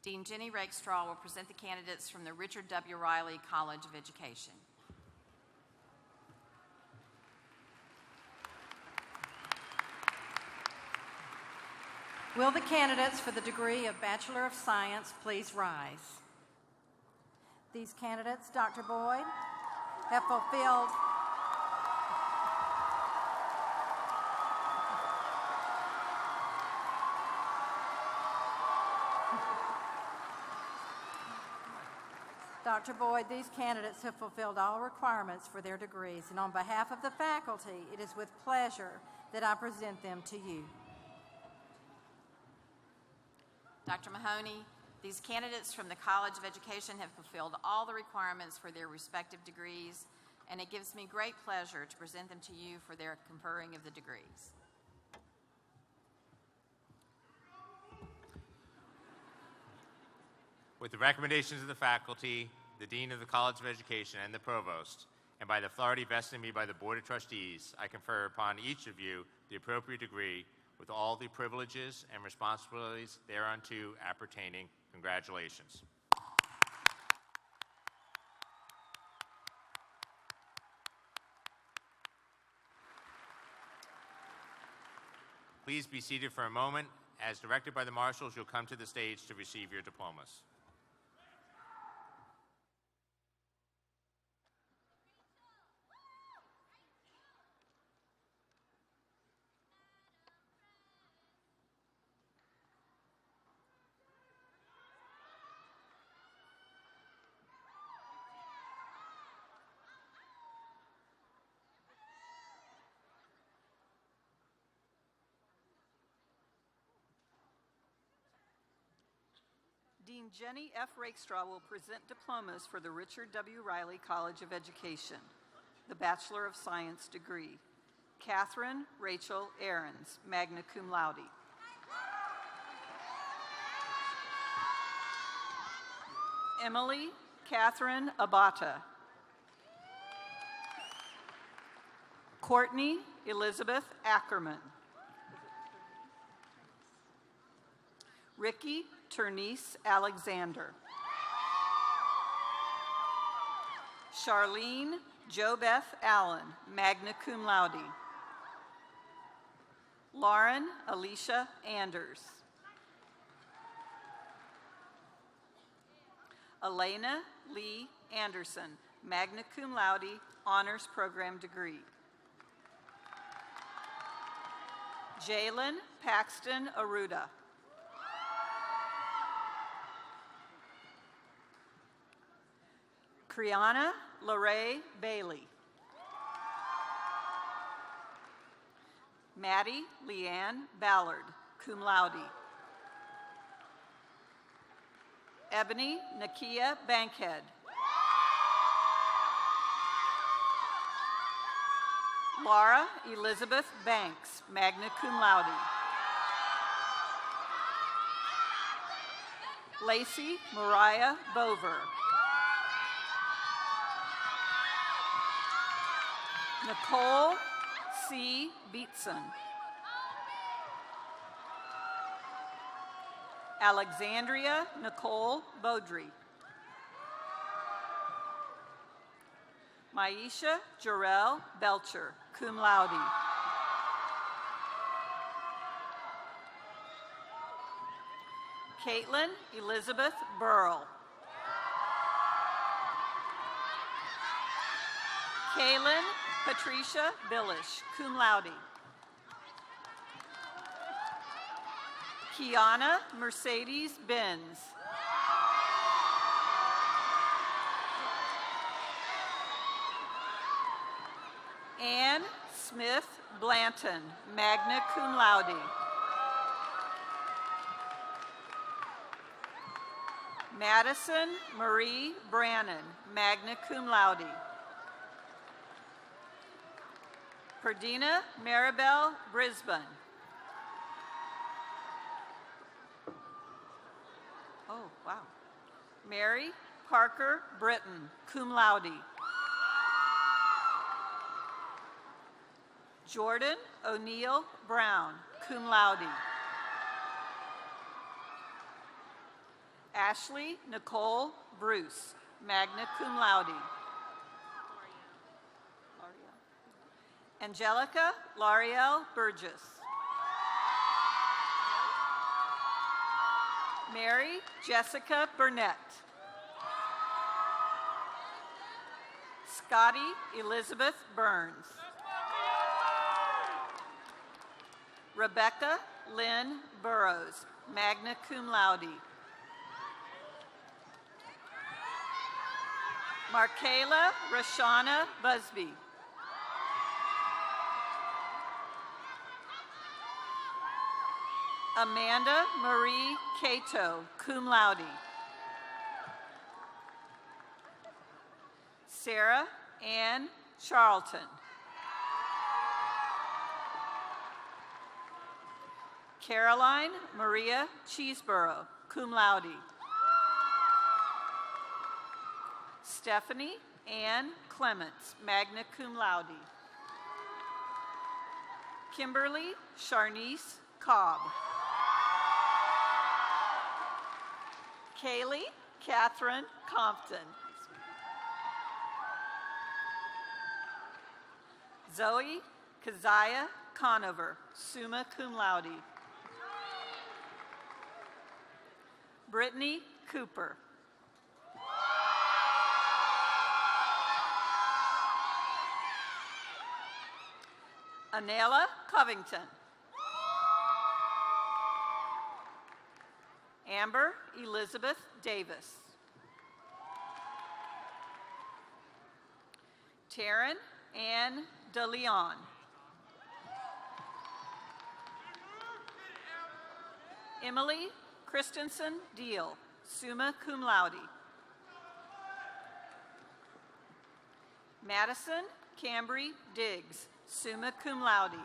Dean Jenny Rakestraw will present the candidates from the Richard W. Riley College of Education. Will the candidates for the degree of Bachelor of Science please rise? These candidates, Dr. Boyd, have fulfilled Dr. Boyd, these candidates have fulfilled all requirements for their degrees, and on behalf of the faculty, it is with pleasure that I present them to you. Dr. Mahoney, these candidates from the College of Education have fulfilled all the requirements for their respective degrees, and it gives me great pleasure to present them to you for their conferring of the degrees. With the recommendations of the faculty, the Dean of the College of Education, and the Provost, and by the authority vested in me by the Board of Trustees, I confer upon each of you the appropriate degree with all the privileges and responsibilities thereunto appertaining. Congratulations. Please be seated for a moment. As directed by the marshals, you'll come to the stage to receive your diplomas. Dean Jenny F. Rakestraw will present diplomas for the Richard W. Riley College of Education, the Bachelor of Science degree. Catherine Rachel Ahrens, magna cum laude. Emily Catherine Abata. Courtney Elizabeth Ackerman. Ricky Ternice Alexander. Charlene JoBeth Allen, magna cum laude. Lauren Alicia Anders. Elena Lee Anderson, magna cum laude, honors program degree. Jalen Paxton Aruda. Kriana Larae Bailey. Maddie Leanne Ballard, cum laude. Ebony Nakia Bankhead. Laura Elizabeth Banks, magna cum laude. Lacey Mariah Bover. Nicole C. Beatson. Alexandria Nicole Beaudry. Maisha Jarrell Belcher, cum laude. Caitlin Elizabeth Burrell. Kaylin Patricia Billish, cum laude. Kiana Mercedes Benz. Anne Smith Blanton, magna cum laude. Madison Marie Brannon, magna cum laude. Perdina Maribel Brisbane. Oh, wow. Mary Parker Britton, cum laude. Jordan O'Neill Brown, cum laude. Ashley Nicole Bruce, magna cum laude. Angelica L'Ariel Burgess. Mary Jessica Burnett. Scotty Elizabeth Burns. Rebecca Lynn Burrows, magna cum laude. Markayla Rashana Busby. Amanda Marie Cato, cum laude. Sarah Ann Charlton. Caroline Maria Cheeseborough, cum laude. Stephanie Ann Clements, magna cum laude. Kimberly Charnice Cobb. Kaylee Catherine Compton. Zoe Keziah Conover, summa cum laude. Brittany Cooper. Anela Covington. Amber Elizabeth Davis. Taryn Ann DeLeon. Emily Christensen Deal, summa cum laude. Madison Cambry Diggs, summa cum laude.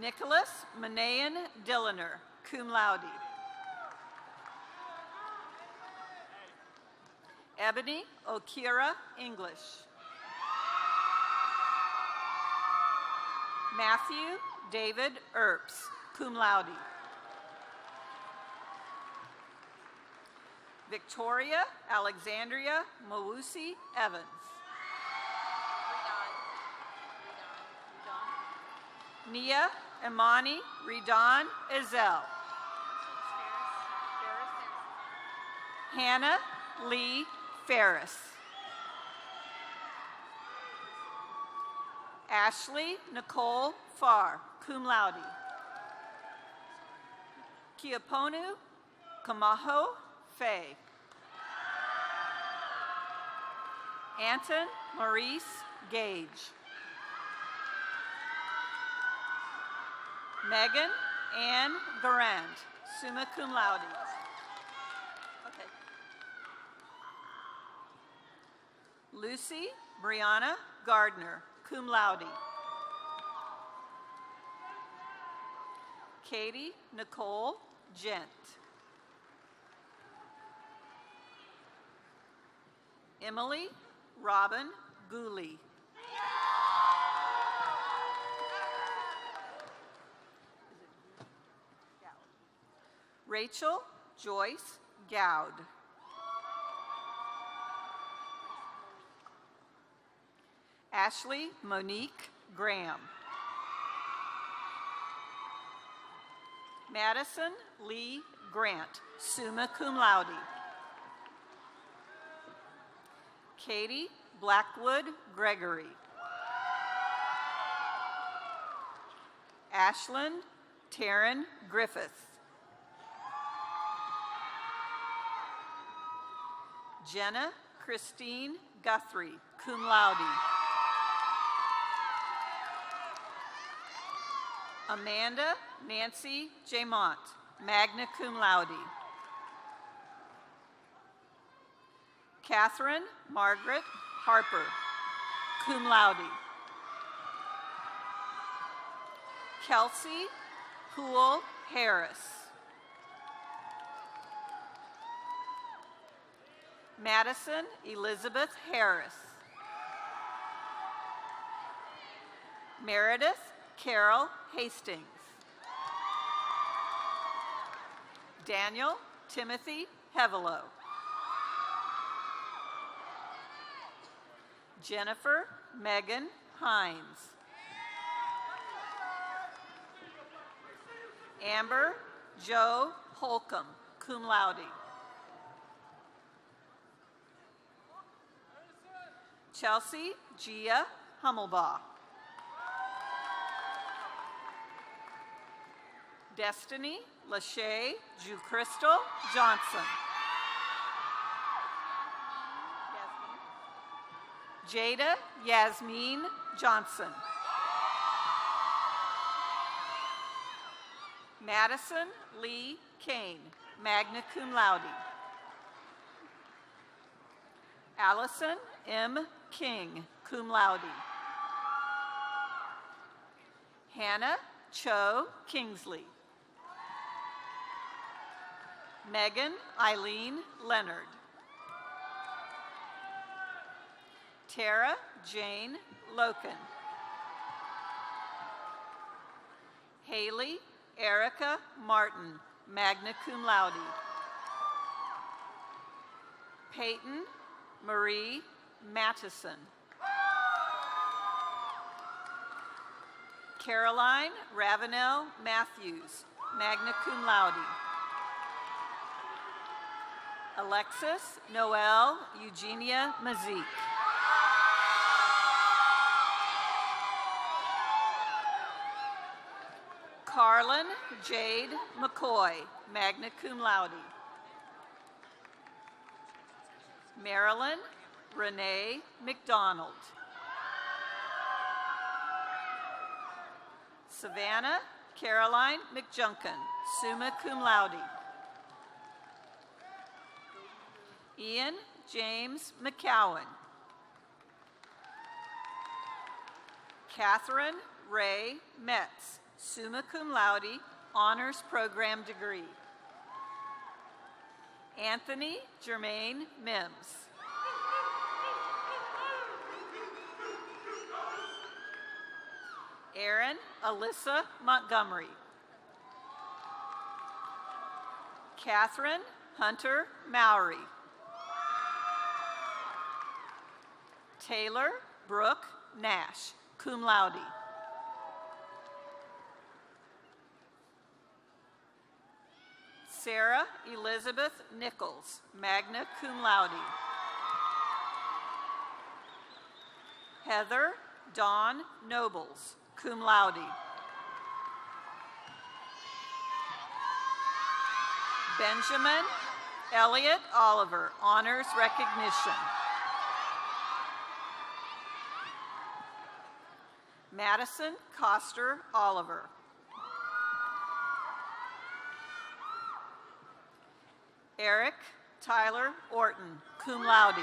Nicholas Manayan Dilliner, cum laude. Ebony Okira, English. Matthew David Earps, cum laude. Victoria Alexandria Mawusi Evans. Nia Imani Ridan Ezel. Hannah Lee Ferris. Ashley Nicole Farr, cum laude. Kiaponu Kamaho Faye. Anton Maurice Gage. Megan Ann Garand, summa cum laude. Okay. Lucy Brianna Gardner, cum laude. Katie Nicole Gent. Emily Robin Gooley. Rachel Joyce Gowd. Ashley Monique Graham. Madison Lee Grant, summa cum laude. Katie Blackwood Gregory. Ashlyn Taryn Griffith. Jenna Christine Guthrie, cum laude. Amanda Nancy Jamont, magna cum laude. Catherine Margaret Harper, cum laude. Kelsey Poole Harris. Madison Elizabeth Harris. Meredith Carol Hastings. Daniel Timothy Hevelo. Jennifer Megan Hines. Amber Joe Holcomb, cum laude. Chelsea Gia Hummelbaugh. Destiny Lachey Crystal Johnson. Jada Yasmin Johnson. Madison Lee Kane, magna cum laude. Allison M. King, cum laude. Hannah Cho Kingsley. Megan Eileen Leonard. Tara Jane Loken. Haley Erica Martin, magna cum laude. Peyton Marie Mattison. Caroline Ravenel Matthews, magna cum laude. Alexis Noel Eugenia Mazik. Carlin Jade McCoy, magna cum laude. Marilyn Renee McDonald. Savannah Caroline McJunkin, summa cum laude. Ian James McCowan. Catherine Ray Metz, summa cum laude, honors program degree. Anthony Jermaine Mims. Aaron Alyssa Montgomery. Catherine Hunter Mowry. Taylor Brooke Nash, cum laude. Sarah Elizabeth Nichols, magna cum laude. Heather Dawn Nobles, cum laude. Benjamin Elliott Oliver, honors recognition. Madison Coster Oliver. Eric Tyler Orton, cum laude.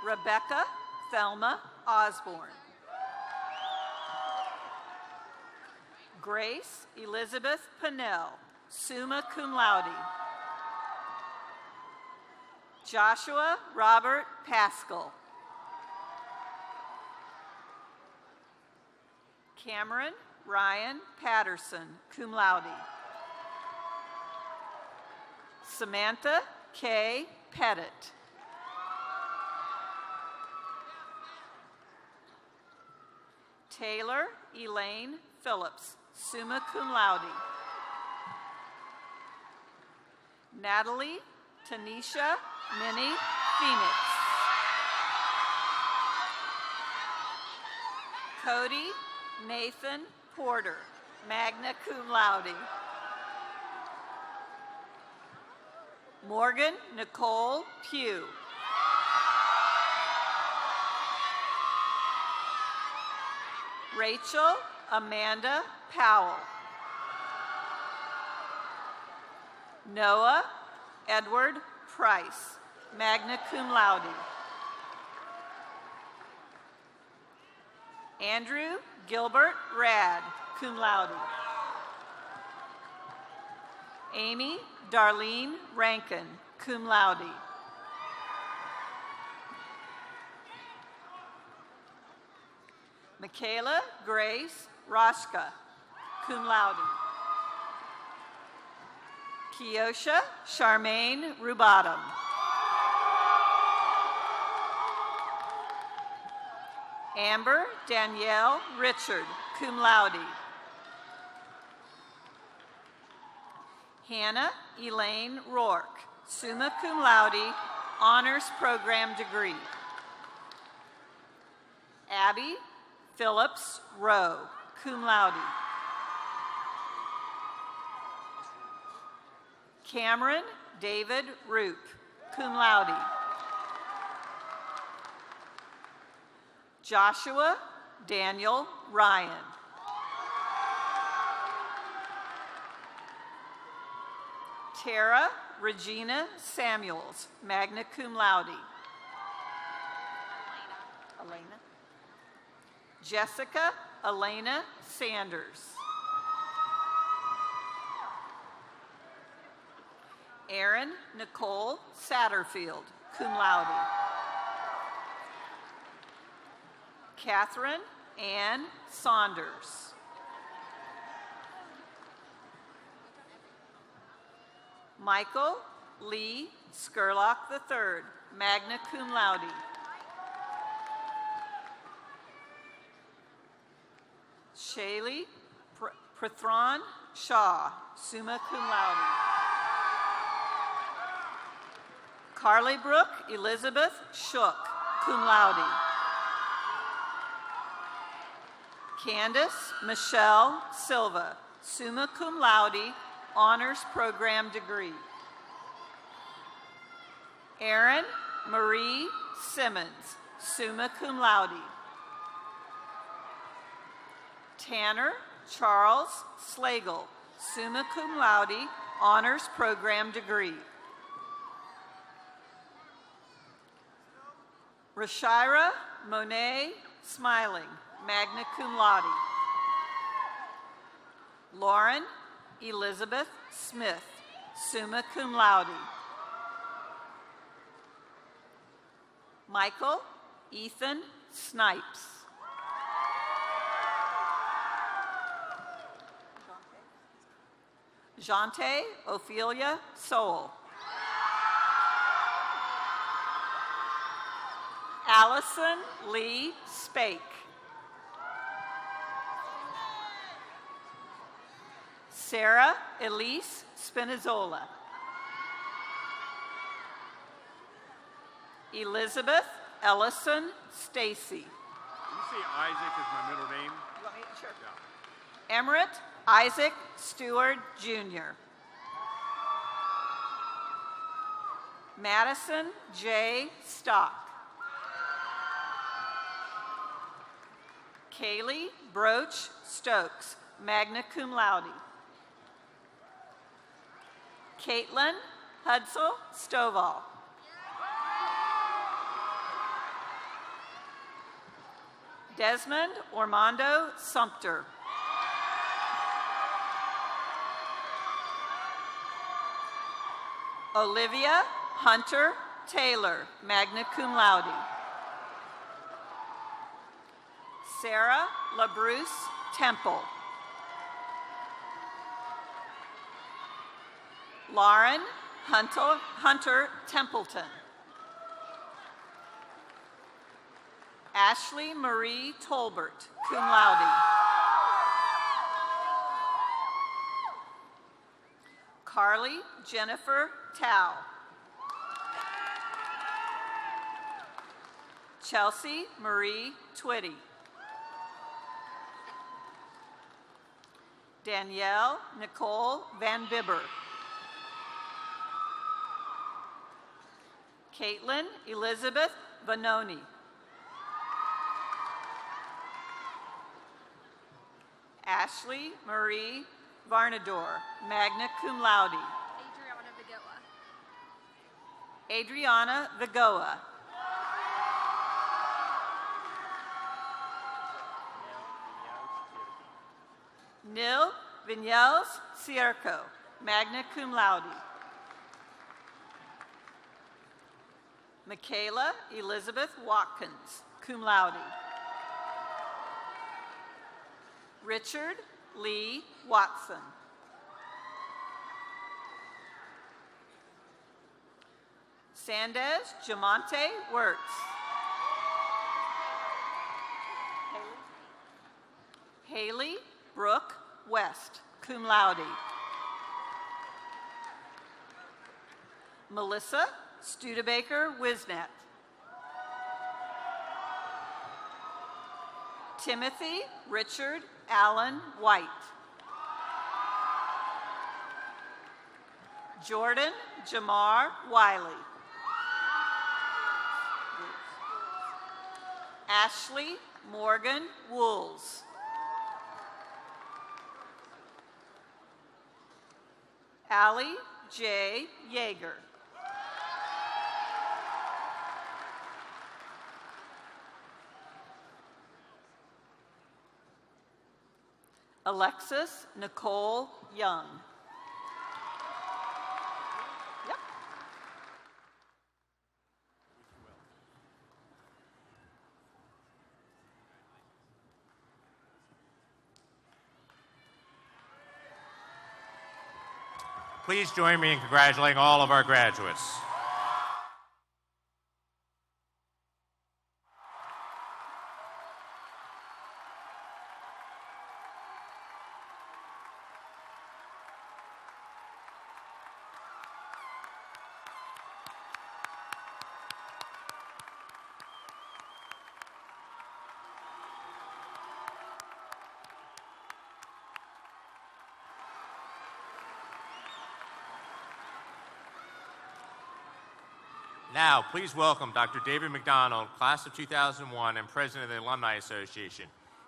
Rebecca Thelma Osborne. Grace Elizabeth Pinnell, summa cum laude. Joshua Robert Paschal. Cameron Ryan Patterson, cum laude. Samantha K. Pettit. Taylor Elaine Phillips, summa cum laude. Natalie Tanisha Minnie Phoenix. Cody Nathan Porter, magna cum laude. Morgan Nicole Pugh. Rachel Amanda Powell. Noah Edward Price, magna cum laude. Andrew Gilbert Rad, cum laude. Amy Darlene Rankin, cum laude. Michaela Grace Roshka, cum laude. Kiosha Charmaine Rubottom. Amber Danielle Richard, cum laude. Hannah Elaine Rourke, summa cum laude, honors program degree. Abby Phillips Rowe, cum laude. Cameron David Roop, cum laude. Joshua Daniel Ryan. Tara Regina Samuels, magna cum laude. Elena. Jessica Elena Sanders. Erin Nicole Satterfield, cum laude. Catherine Ann Saunders. Michael Lee Skurlock III, magna cum laude. Shaylee Prathron Shaw, summa cum laude. Carly Brooke Elizabeth Shook, cum laude. Candace Michelle Silva, summa cum laude, honors program degree. Erin Marie Simmons, summa cum laude. Tanner Charles Slagle, summa cum laude, honors program degree. Rashira Monet Smiling, magna cum laude. Lauren Elizabeth Smith, summa cum laude. Michael Ethan Snipes. Jante Ophelia Sowell. Allison Lee Spake. Sarah Elise Spinazzola. Elizabeth Ellison Stacy. You say Isaac is my middle name? You want me to? Sure. Yeah. Emmerich Isaac Stewart Jr. Madison J. Stock. Kaylee Broach Stokes, magna cum laude. Caitlin Hudsell Stovall. Desmond Ormando Sumter. Olivia Hunter Taylor, magna cum laude. Sarah LaBruce Temple. Lauren Hunter Templeton. Ashley Marie Tolbert, cum laude. Carly Jennifer Tao. Chelsea Marie Twitty. Danielle Nicole Van Bibber. Caitlin Elizabeth Vanoni. Ashley Marie Varnador, magna cum laude. Adriana Vigoa. Nil Vinyels Cierco, magna cum laude. Michaela Elizabeth Watkins, cum laude. Richard Lee Watson. Sandez Jamonte Wirtz. Haley Brooke West, cum laude. Melissa Studebaker Wisnet. Timothy Richard Allen White. Jordan Jamar Wiley. Ashley Morgan Wools. Allie J. Yeager. Alexis Nicole Young. Yep. Please join me in congratulating all of our graduates. Now, please welcome Dr. David McDonald, class of 2001 and president of the Alumni Association.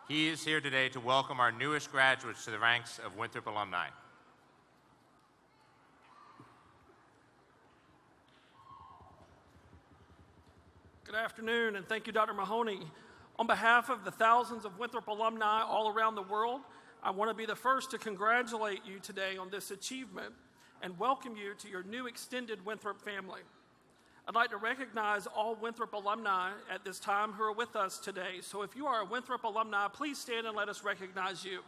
He is here today to welcome our newest graduates to the ranks of Winthrop alumni. Good afternoon, and thank you, Dr. Mahoney. On behalf of the thousands of Winthrop alumni all around the world, I want to be the first to congratulate you today on this achievement and welcome you to your new extended Winthrop family. I'd like to recognize all Winthrop alumni at this time who are with us today. So if you are a Winthrop alumni, please stand and let us recognize you.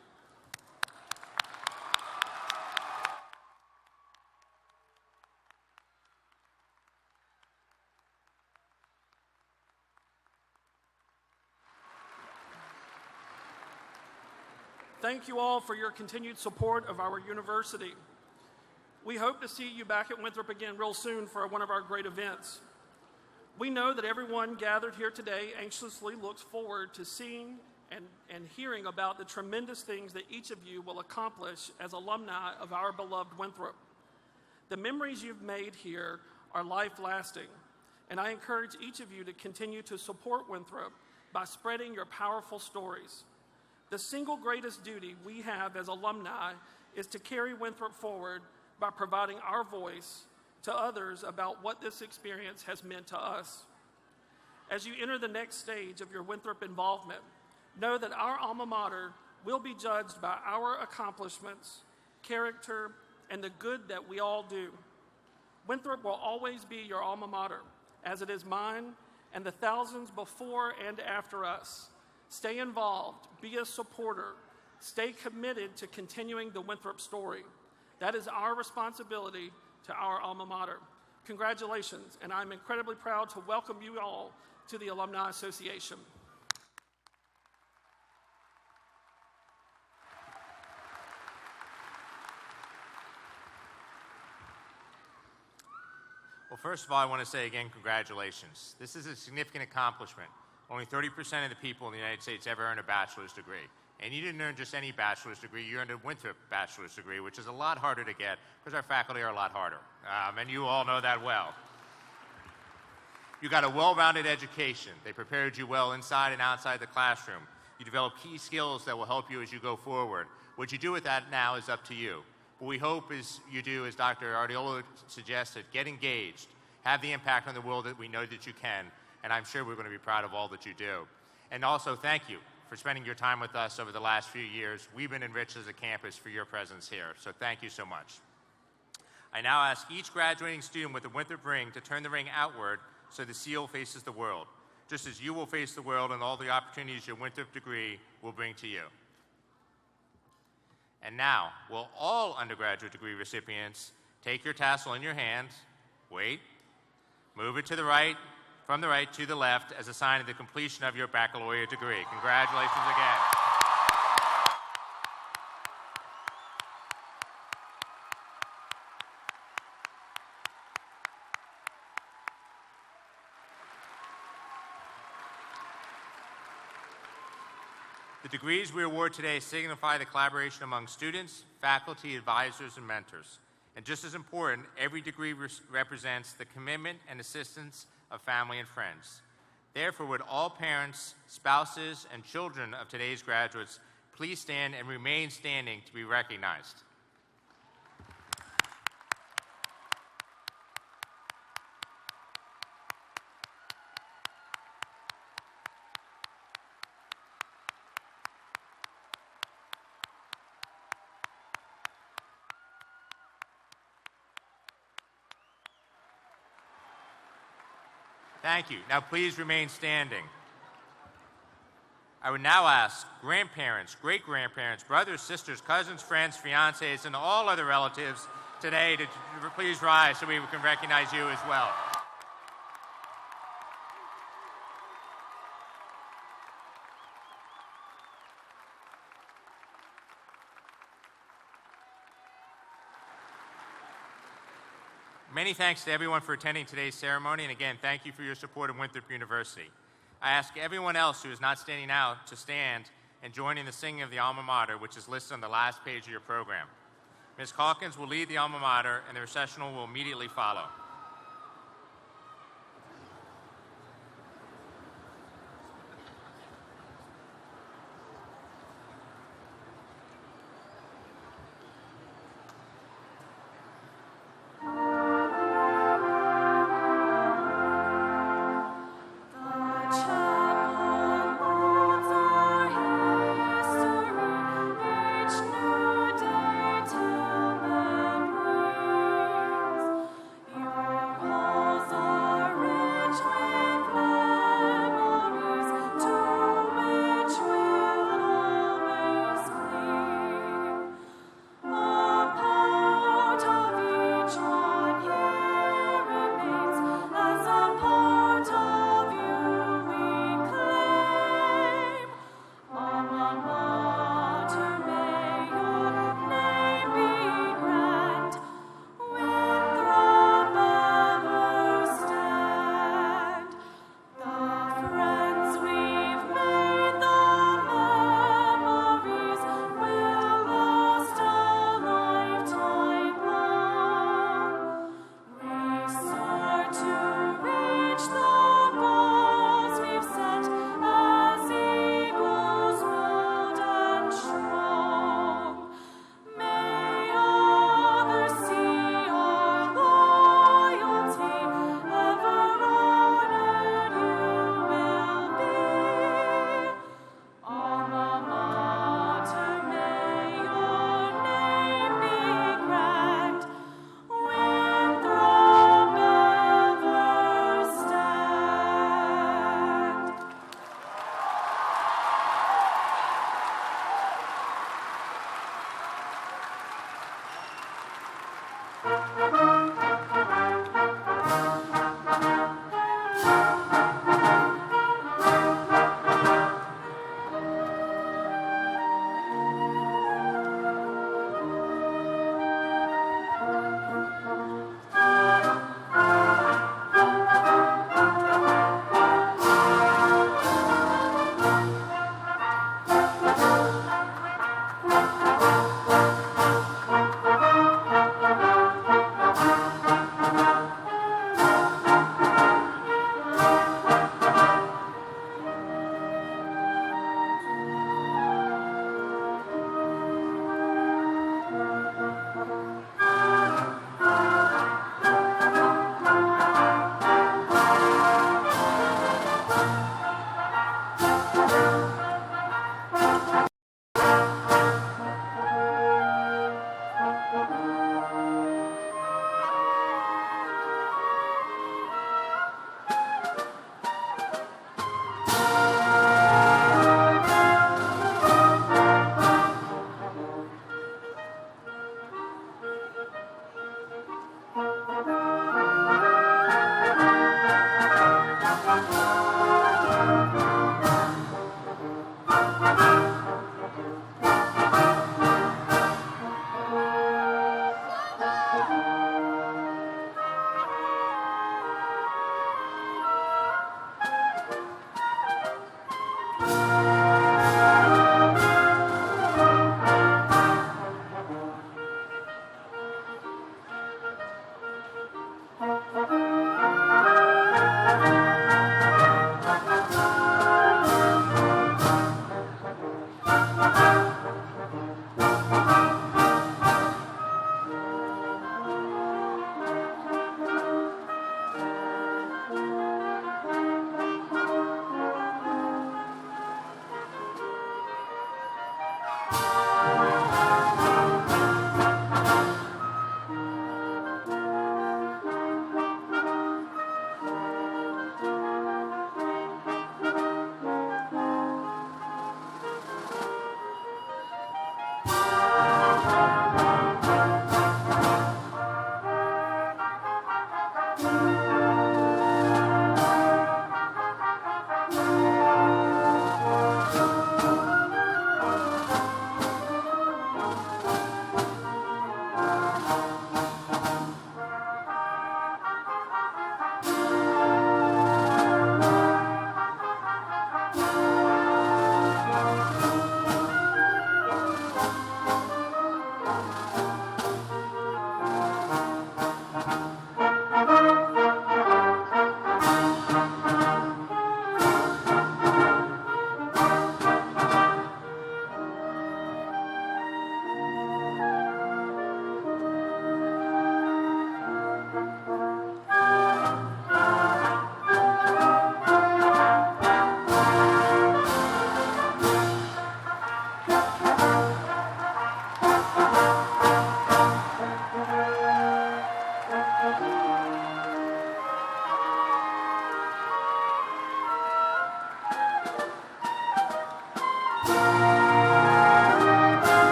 Thank you all for your continued support of our university. We hope to see you back at Winthrop again real soon for one of our great events. We know that everyone gathered here today anxiously looks forward to seeing and hearing about the tremendous things that each of you will accomplish as alumni of our beloved Winthrop. The memories you've made here are life-lasting, and I encourage each of you to continue to support Winthrop by spreading your powerful stories. The single greatest duty we have as alumni is to carry Winthrop forward by providing our voice to others about what this experience has meant to us. As you enter the next stage of your Winthrop involvement, know that our alma mater will be judged by our accomplishments, character, and the good that we all do. Winthrop will always be your alma mater, as it is mine and the thousands before and after us. Stay involved, be a supporter, stay committed to continuing the Winthrop story. That is our responsibility to our alma mater. Congratulations, and I'm incredibly proud to welcome you all to the Alumni Association. Well, first of all, I want to say again, congratulations. This is a significant accomplishment. Only 30% of the people in the United States ever earn a bachelor's degree. And you didn't earn just any bachelor's degree, you earned a Winthrop bachelor's degree, which is a lot harder to get because our faculty are a lot harder. And you all know that well. You got a well-rounded education. They prepared you well inside and outside the classroom. You developed key skills that will help you as you go forward. What you do with that now is up to you. What we hope is you do, as Dr. Ardiolo suggested, get engaged, have the impact on the world that we know that you can, and I'm sure we're going to be proud of all that you do. And also, thank you for spending your time with us over the last few years. We've been enriched as a campus for your presence here, so thank you so much. I now ask each graduating student with a Winthrop ring to turn the ring outward so the seal faces the world, just as you will face the world and all the opportunities your Winthrop degree will bring to you. And now, will all undergraduate degree recipients take your tassel in your hand, wait, move it to the right, from the right to the left as a sign of the completion of your baccalaureate degree. Congratulations again. The degrees we award today signify the collaboration among students, faculty, advisors, and mentors. And just as important, every degree represents the commitment and assistance of family and friends. Therefore, would all parents, spouses, and children of today's graduates please stand and remain standing to be recognized. Thank you. Now please remain standing. I would now ask grandparents, great-grandparents, brothers, sisters, cousins, friends, fiancés, and all other relatives today to please rise so we can recognize you as well. Many thanks to everyone for attending today's ceremony, and again, thank you for your support of Winthrop University. I ask everyone else who is not standing now to stand and join in the singing of the alma mater, which is listed on the last page of your program. Ms. Calkins will lead the alma mater, and the recessional will immediately follow. Your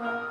Thank you.